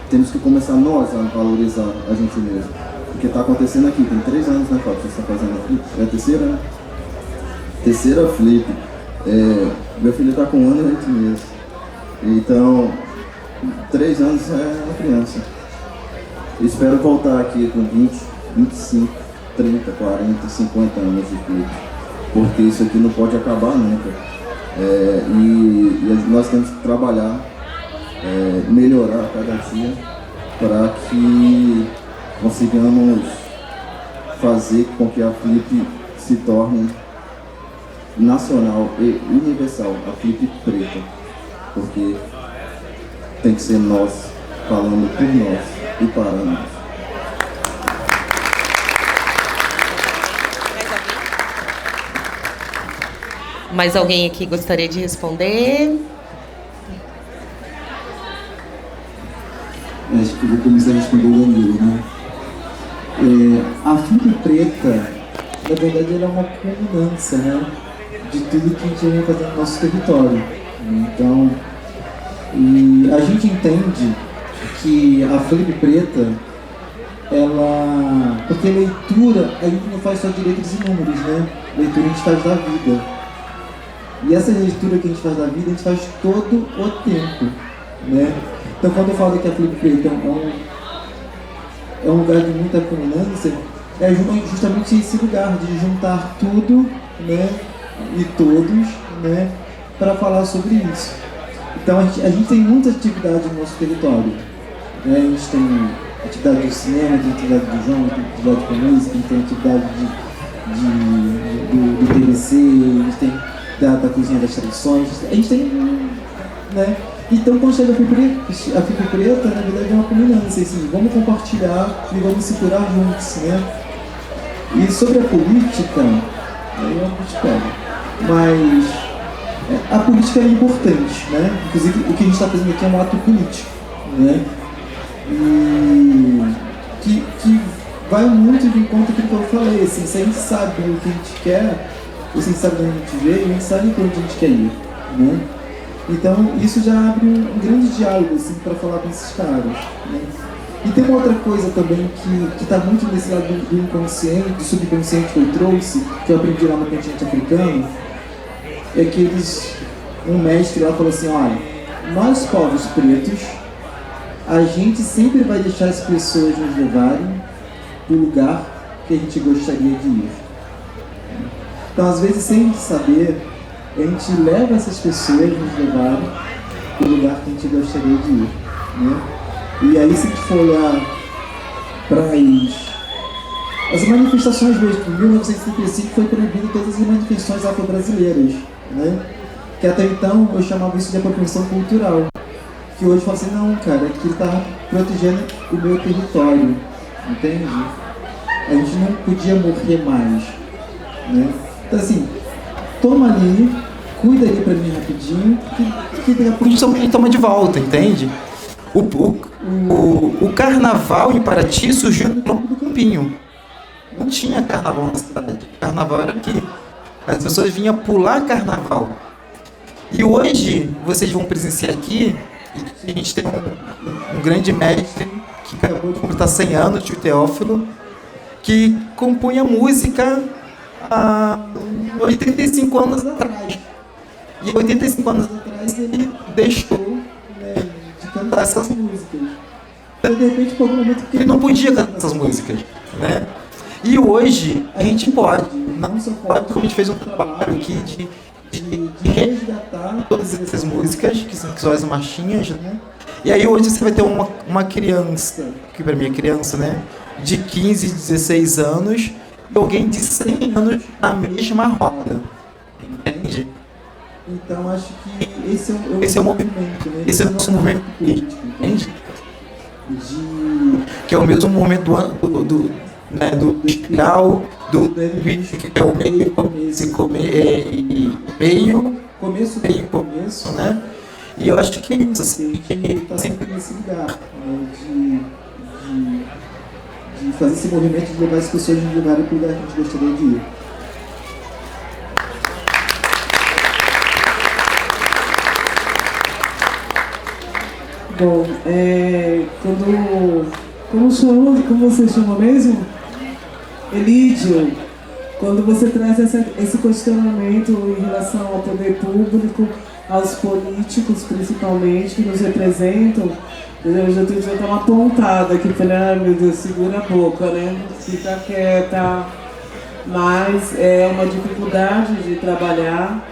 Temos que começar nós a valorizar a gente mesmo. Porque está acontecendo aqui, tem 3 anos, né, Fábio? Você está fazendo a flip? É a terceira, né? Terceira flip. Meu filho está com 1 ano e 8 meses. Então, 3 anos é uma criança. Espero voltar aqui com 20, 25, 30, 40, 50 anos de flip. Porque isso aqui não pode acabar nunca. E nós temos que trabalhar, melhorar a cada dia para que consigamos fazer com que a Flip se torne nacional e universal, a Flip preta, porque tem que ser nós falando por nós e para nós. Mais alguém aqui gostaria de responder? Acho que eu vou começar a responder o Danilo, né? A Flip preta, na verdade, ela é uma culminância, né, de tudo que a gente vem fazendo no nosso território. Então, e a gente entende que a Flip preta, ela... Porque leitura, a gente não faz só de letras e números, né? Leitura a gente faz da vida. E essa leitura que a gente faz da vida, a gente faz todo o tempo, né? Então, quando eu falo que a Flip preta é um lugar de muita culminância, é justamente esse lugar de juntar tudo, né, e todos, né, para falar sobre isso. Então, a gente tem muita atividade no nosso território, né? A gente tem atividade do cinema, tem atividade do João, tem atividade com música, tem atividade do PVC, a gente tem da cozinha das tradições, a gente tem, né? Então, quando chega a Flip preta, na verdade é uma culminância, assim, vamos compartilhar e vamos se curar juntos, né? E sobre a política, aí a gente pega, mas a política é importante, né? Inclusive, o que a gente está fazendo aqui é um ato político, né? E que vai muito de encontro com o que eu falei, assim, se a gente sabe o que a gente quer, se a gente sabe onde a gente veio, a gente sabe para onde a gente quer ir, né? Então, isso já abre um grande diálogo, assim, para falar com esses caras, né? E tem uma outra coisa também que está muito nesse lado do inconsciente, do subconsciente que eu trouxe, que eu aprendi lá no continente africano, é que um mestre lá falou assim, olha, nós povos pretos, a gente sempre vai deixar as pessoas nos levarem para o lugar que a gente gostaria de ir. Então, às vezes, sem saber, a gente leva essas pessoas nos levarem para o lugar que a gente gostaria de ir, né? E aí, se a gente for olhar para as manifestações mesmo, em 1935 foi proibido todas as manifestações afro-brasileiras, né? Que até então eu chamava isso de apropriação cultural. Que hoje eu falo assim, não, cara, que ele está protegendo o meu território, entende? A gente não podia morrer mais, né? Então assim, toma ali, cuida ali pra mim rapidinho, que daqui a pouco a gente toma de volta, entende? O carnaval em Paraty surgiu no campo do Campinho. Não tinha carnaval na cidade. Carnaval era aqui. As pessoas vinham pular carnaval. E hoje, vocês vão presenciar aqui, a gente tem um grande mestre que acabou de completar 100 anos, tio Teófilo, que compunha música há 85 anos atrás. E 85 anos atrás ele deixou, né, de cantar essas músicas. Então, de repente, por algum momento, ele não podia cantar essas músicas, né? E hoje a gente pode, não só pode, como a gente fez um trabalho aqui de resgatar todas essas músicas, que são as marchinhas, né? E aí hoje você vai ter uma criança, que para mim é criança, né? De 15, 16 anos, e alguém de 100 anos na mesma roda. Entende? Então acho que esse é o movimento, né? Esse é o nosso movimento político, entende? Que é o mesmo momento do espiral, do que é o meio, começo, né? E eu acho que é isso, assim, que está sempre nesse lugar, né? de fazer esse movimento de levar as pessoas de lugar para o lugar que a gente gostaria de ir. Bom, como você chama mesmo? Elídio, quando você traz esse questionamento em relação ao poder público, aos políticos principalmente, que nos representam, eu já tenho que dar uma pontada aqui, falei, meu Deus, segura a boca, né? Fica quieta. Mas é uma dificuldade de trabalhar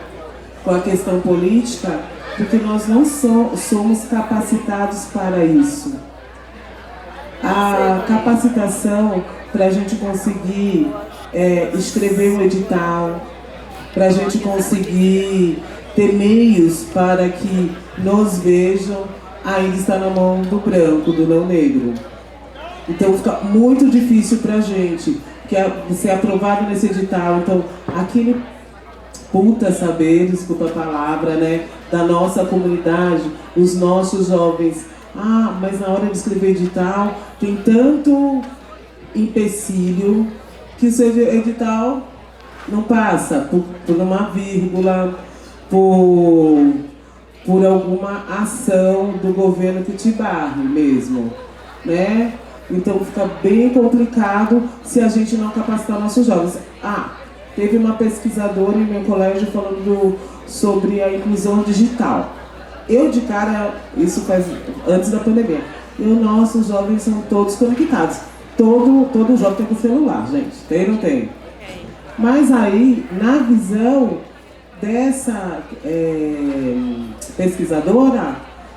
com a questão política, porque nós não somos capacitados para isso. A capacitação para a gente conseguir escrever um edital, para a gente conseguir ter meios para que nos vejam, ainda está na mão do branco, do não negro. Então fica muito difícil para a gente ser aprovado nesse edital. Então, aquele puta saber, desculpa a palavra, né, da nossa comunidade, os nossos jovens, mas na hora de escrever edital tem tanto empecilho que o seu edital não passa por uma vírgula, por alguma ação do governo que te barre mesmo, né? Então fica bem complicado se a gente não capacitar nossos jovens. Teve uma pesquisadora em meu colégio falando sobre a inclusão digital. Eu de cara, isso faz antes da pandemia, nossos jovens são todos conectados. Todo jovem tem celular, gente. Tem ou não tem? Mas aí, na visão dessa pesquisadora,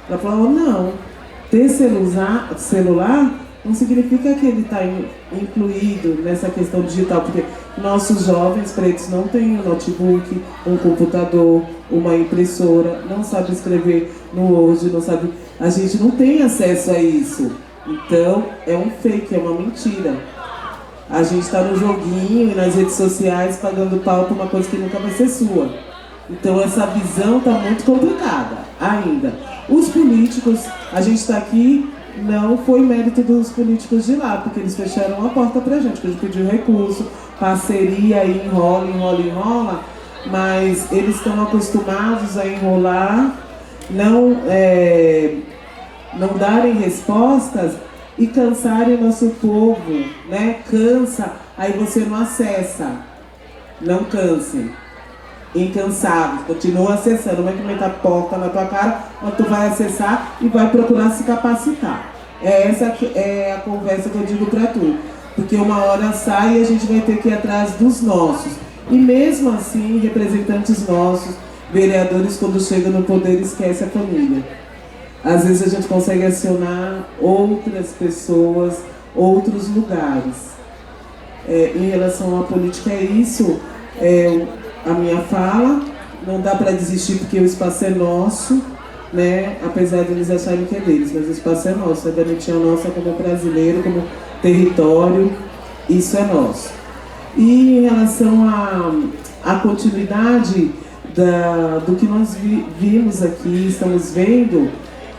ela falou, não, ter celular não significa que ele está incluído nessa questão digital, porque nossos jovens pretos não têm um notebook, um computador, uma impressora, não sabe escrever no Word, não sabe... A gente não tem acesso a isso. Então, é um fake, é uma mentira. A gente está no joguinho e nas redes sociais pagando pau por uma coisa que nunca vai ser sua. Então, essa visão está muito complicada ainda. Os políticos, a gente está aqui... Não foi mérito dos políticos de lá, porque eles fecharam a porta pra gente, que a gente pediu recurso, parceria, e enrola, mas eles estão acostumados a enrolar, não darem respostas e cansarem o nosso povo, né? Cansa, aí você não acessa. Não canse. Incansável, continua acessando, não vai comentar porta na tua cara, mas tu vai acessar e vai procurar se capacitar. Essa é a conversa que eu digo pra tu, porque uma hora sai e a gente vai ter que ir atrás dos nossos. E mesmo assim, representantes nossos, vereadores, quando chegam no poder, esquece a família. Às vezes a gente consegue acionar outras pessoas, outros lugares. Em relação à política, é isso. A minha fala, não dá para desistir porque o espaço é nosso, né? Apesar de eles acharem que é deles, mas o espaço é nosso, a garantia é nossa como brasileiro, como território, isso é nosso. E em relação à continuidade do que nós vimos aqui, estamos vendo,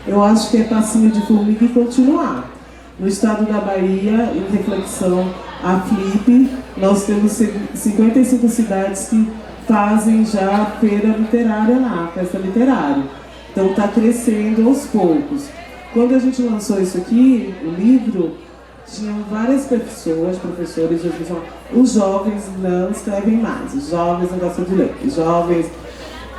eu acho que é passinho de formiga e continuar. No estado da Bahia, em reflexão a Flip, nós temos 55 cidades que fazem já feira literária lá, festa literária. Então está crescendo aos poucos. Quando a gente lançou isso aqui, o livro, tinham várias pessoas, professores, os jovens não escrevem mais, os jovens não gostam de ler, os jovens,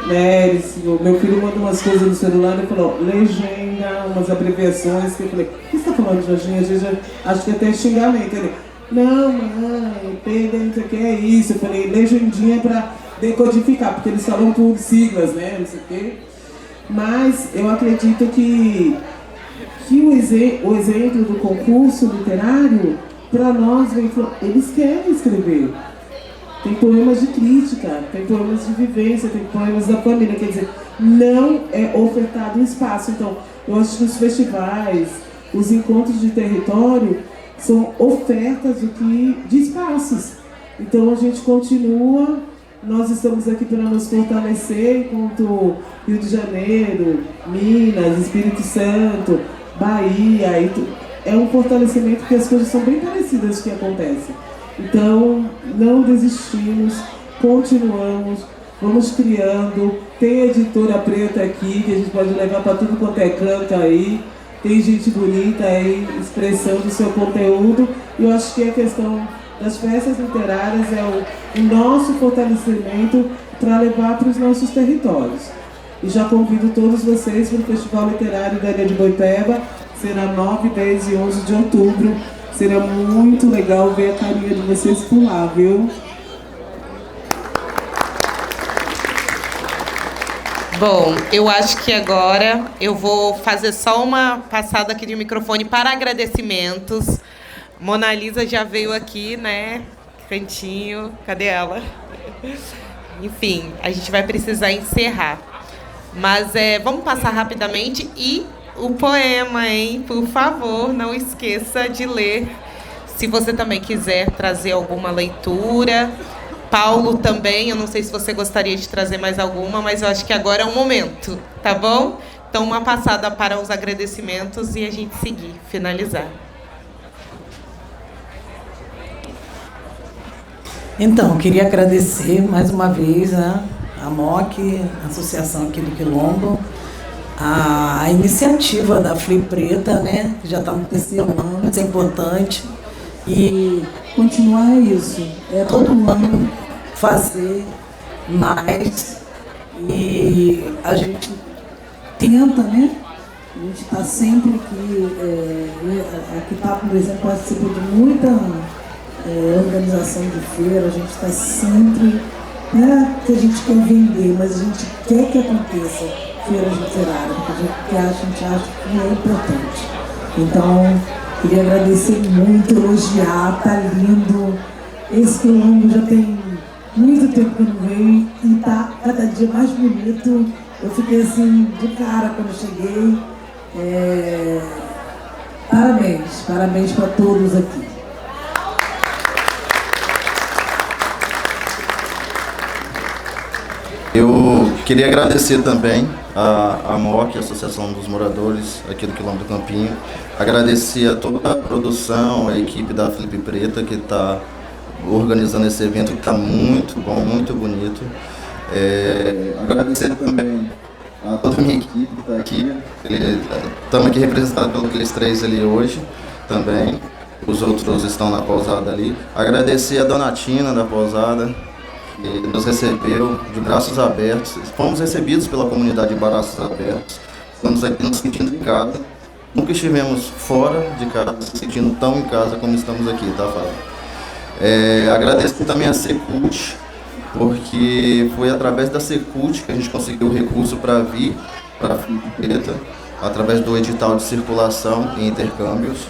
né, meu filho manda umas coisas no celular e falou, legenda, umas abreviações, que eu falei, o que você está falando, Jorginho? Às vezes acho que até xingamento. Ele, não, mãe, PD, não sei o que, é isso. Eu falei, legendinha para decodificar, porque eles falam por siglas, né, não sei o quê. Mas eu acredito que o exemplo do concurso literário, para nós, eles querem escrever. Tem poemas de crítica, tem poemas de vivência, tem poemas da família, quer dizer, não é ofertado um espaço. Então, eu acho que os festivais, os encontros de território, são ofertas de espaços. Então, a gente continua, nós estamos aqui para nos fortalecer enquanto Rio de Janeiro, Minas, Espírito Santo, Bahia, é um fortalecimento porque as coisas são bem parecidas que acontecem. Então, não desistimos, continuamos, vamos criando. Tem editora preta aqui, que a gente pode levar para tudo quanto é canto aí. Tem gente bonita aí expressando o seu conteúdo. E eu acho que a questão das festas literárias é o nosso fortalecimento para levar para os nossos territórios. E já convido todos vocês para o Festival Literário da Ilha de Boipeba, será 9, 10 e 11 de outubro. Será muito legal ver a carinha de vocês por lá, viu? Bom, eu acho que agora eu vou fazer só uma passada aqui de microfone para agradecimentos. Mona Lisa já veio aqui, né? Cantinho. Cadê ela? Enfim, a gente vai precisar encerrar. Mas vamos passar rapidamente e o poema, hein? Por favor, não esqueça de ler. Se você também quiser trazer alguma leitura. Paulo também, eu não sei se você gostaria de trazer mais alguma, mas eu acho que agora é o momento, tá bom? Então, uma passada para os agradecimentos e a gente seguir, finalizar. Então, queria agradecer mais uma vez, né, a MOC, a Associação aqui do Quilombo, a iniciativa da Flip Preta, né, que já está no terceiro ano, isso é importante. E continuar isso, todo ano fazer mais e a gente tenta, né? A gente está sempre aqui, aqui está, por exemplo, participa de muita organização de feira, a gente está sempre, né, que a gente quer vender, mas a gente quer que aconteça feiras literárias, porque a gente acha que é importante. Então, queria agradecer muito, elogiar, tá lindo. Esse quilombo já tem muito tempo que eu não veio e tá cada dia mais bonito. Eu fiquei assim, de cara quando eu cheguei. Parabéns para todos aqui. Eu queria agradecer também a MOC, a Associação dos Moradores aqui do Quilombo do Campinho. Agradecer a toda a produção, a equipe da Flip Preta que está organizando esse evento que está muito bom, muito bonito. Agradecer também a toda a minha equipe que está aqui. Estamos aqui representados pelos aqueles três ali hoje também. Os outros estão na pousada ali. Agradecer a Dona Tina da pousada, que nos recebeu de braços abertos. Fomos recebidos pela comunidade de braços abertos. Estamos aqui nos sentindo em casa. Nunca estivemos fora de casa, se sentindo tão em casa como estamos aqui, tá, Fábio? Agradeço também a Secult, porque foi através da Secult que a gente conseguiu o recurso para vir para a Flip Preta, através do edital de circulação e intercâmbios.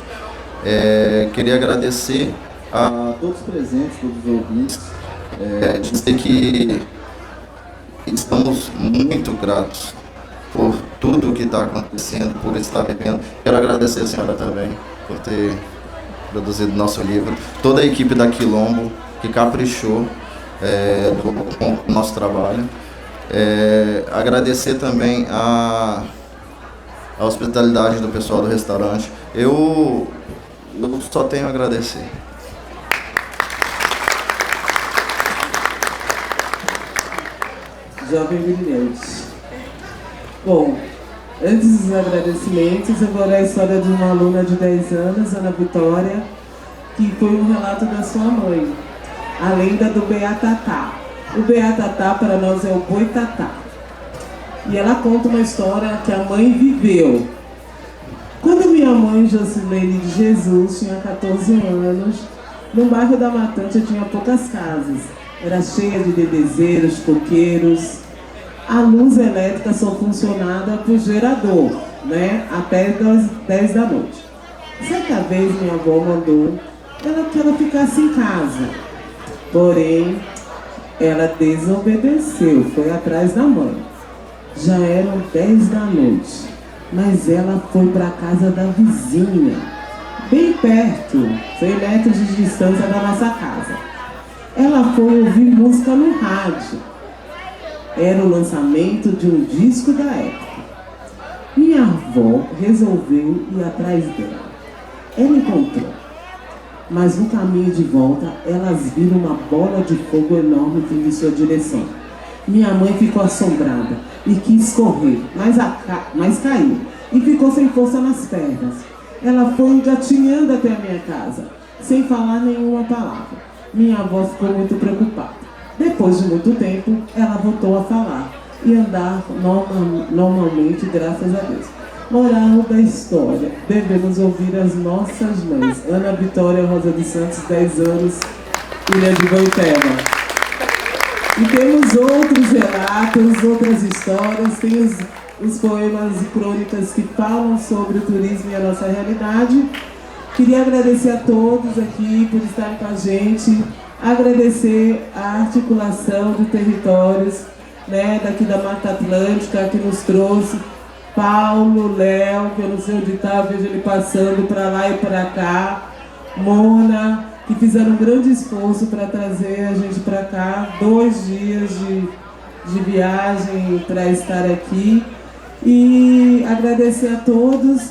Queria agradecer a todos os presentes, todos os ouvintes, dizer que estamos muito gratos por tudo o que está acontecendo, por estar vivendo. Quero agradecer a senhora também por ter produzido nosso livro, toda a equipe da Quilombo que caprichou com o nosso trabalho. Agradecer também a hospitalidade do pessoal do restaurante. Eu só tenho a agradecer. Jovem Brilhante. Bom, antes dos agradecimentos, eu vou ler a história de uma aluna de 10 anos, Ana Vitória, que foi um relato da sua mãe, a lenda do Beatatá. O Beatatá para nós é o Boitatá. E ela conta uma história que a mãe viveu. Quando minha mãe, Jocilene de Jesus, tinha 14 anos, no bairro da Matante tinha poucas casas. Era cheia de bebezeiros, coqueiros. A luz elétrica só funcionava por gerador, né? Até das 10 da noite. Certa vez minha avó mandou que ela ficasse em casa. Porém, ela desobedeceu, foi atrás da mãe. Já eram 10 da noite, mas ela foi para a casa da vizinha, bem perto, 100 metros de distância da nossa casa. Ela foi ouvir música no rádio. Era o lançamento de um disco da época. Minha avó resolveu ir atrás dela. Ela encontrou. Mas no caminho de volta, elas viram uma bola de fogo enorme vindo em sua direção. Minha mãe ficou assombrada e quis correr, mas caiu e ficou sem força nas pernas. Ela foi engatinhando até a minha casa, sem falar nenhuma palavra. Minha avó ficou muito preocupada. Depois de muito tempo, ela voltou a falar e andar normalmente, graças a Deus. Moral da história: devemos ouvir as nossas mães. Ana Vitória Rosa dos Santos, 10 anos, Ilha de Boiteba. E temos outros relatos, outras histórias, tem os poemas e crônicas que falam sobre o turismo e a nossa realidade. Queria agradecer a todos aqui por estarem com a gente, agradecer a articulação de territórios, né, daqui da Mata Atlântica, que nos trouxe Paulo, Léo, que eu não sei onde está, vejo ele passando para lá e para cá, Mona, que fizeram um grande esforço para trazer a gente para cá, 2 dias de viagem para estar aqui. E agradecer a todos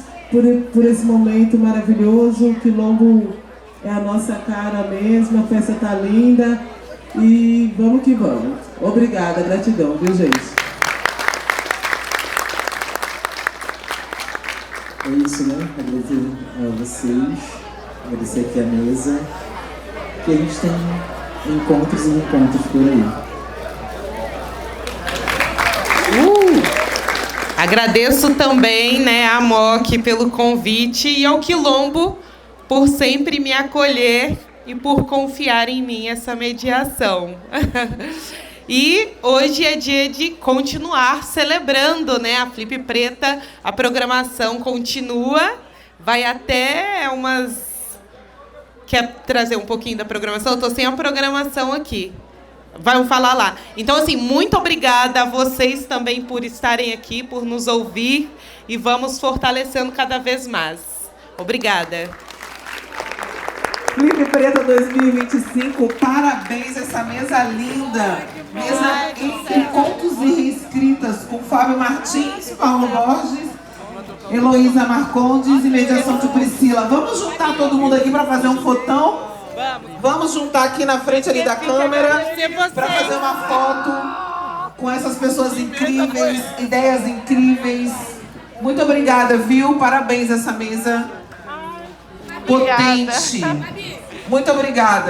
por esse momento maravilhoso. O Quilombo é a nossa cara mesmo, a festa tá linda e vamos que vamos. Obrigada, gratidão, viu, gente? É isso, né? Agradecer a vocês, agradecer aqui a mesa, que a gente tem encontros e encontros por aí. Agradeço também, né, a MOC pelo convite e ao Quilombo por sempre me acolher e por confiar em mim essa mediação. E hoje é dia de continuar celebrando, né, a Flip Preta. A programação continua, vai até umas... Quer trazer um pouquinho da programação? Eu estou sem a programação aqui. Vamos falar lá. Então, assim, muito obrigada a vocês também por estarem aqui, por nos ouvir e vamos fortalecendo cada vez mais. Obrigada. Flip Preta 2025, parabéns a essa mesa linda. Mesa em contos e reescritas com Fábio Martins, Paulo Borges, Heloísa Marcondes e mediação de Priscila. Vamos juntar todo mundo aqui para fazer um fotão? Vamos juntar aqui na frente ali da câmera para fazer uma foto com essas pessoas incríveis, ideias incríveis. Muito obrigada, viu? Parabéns a essa mesa potente. Muito obrigada.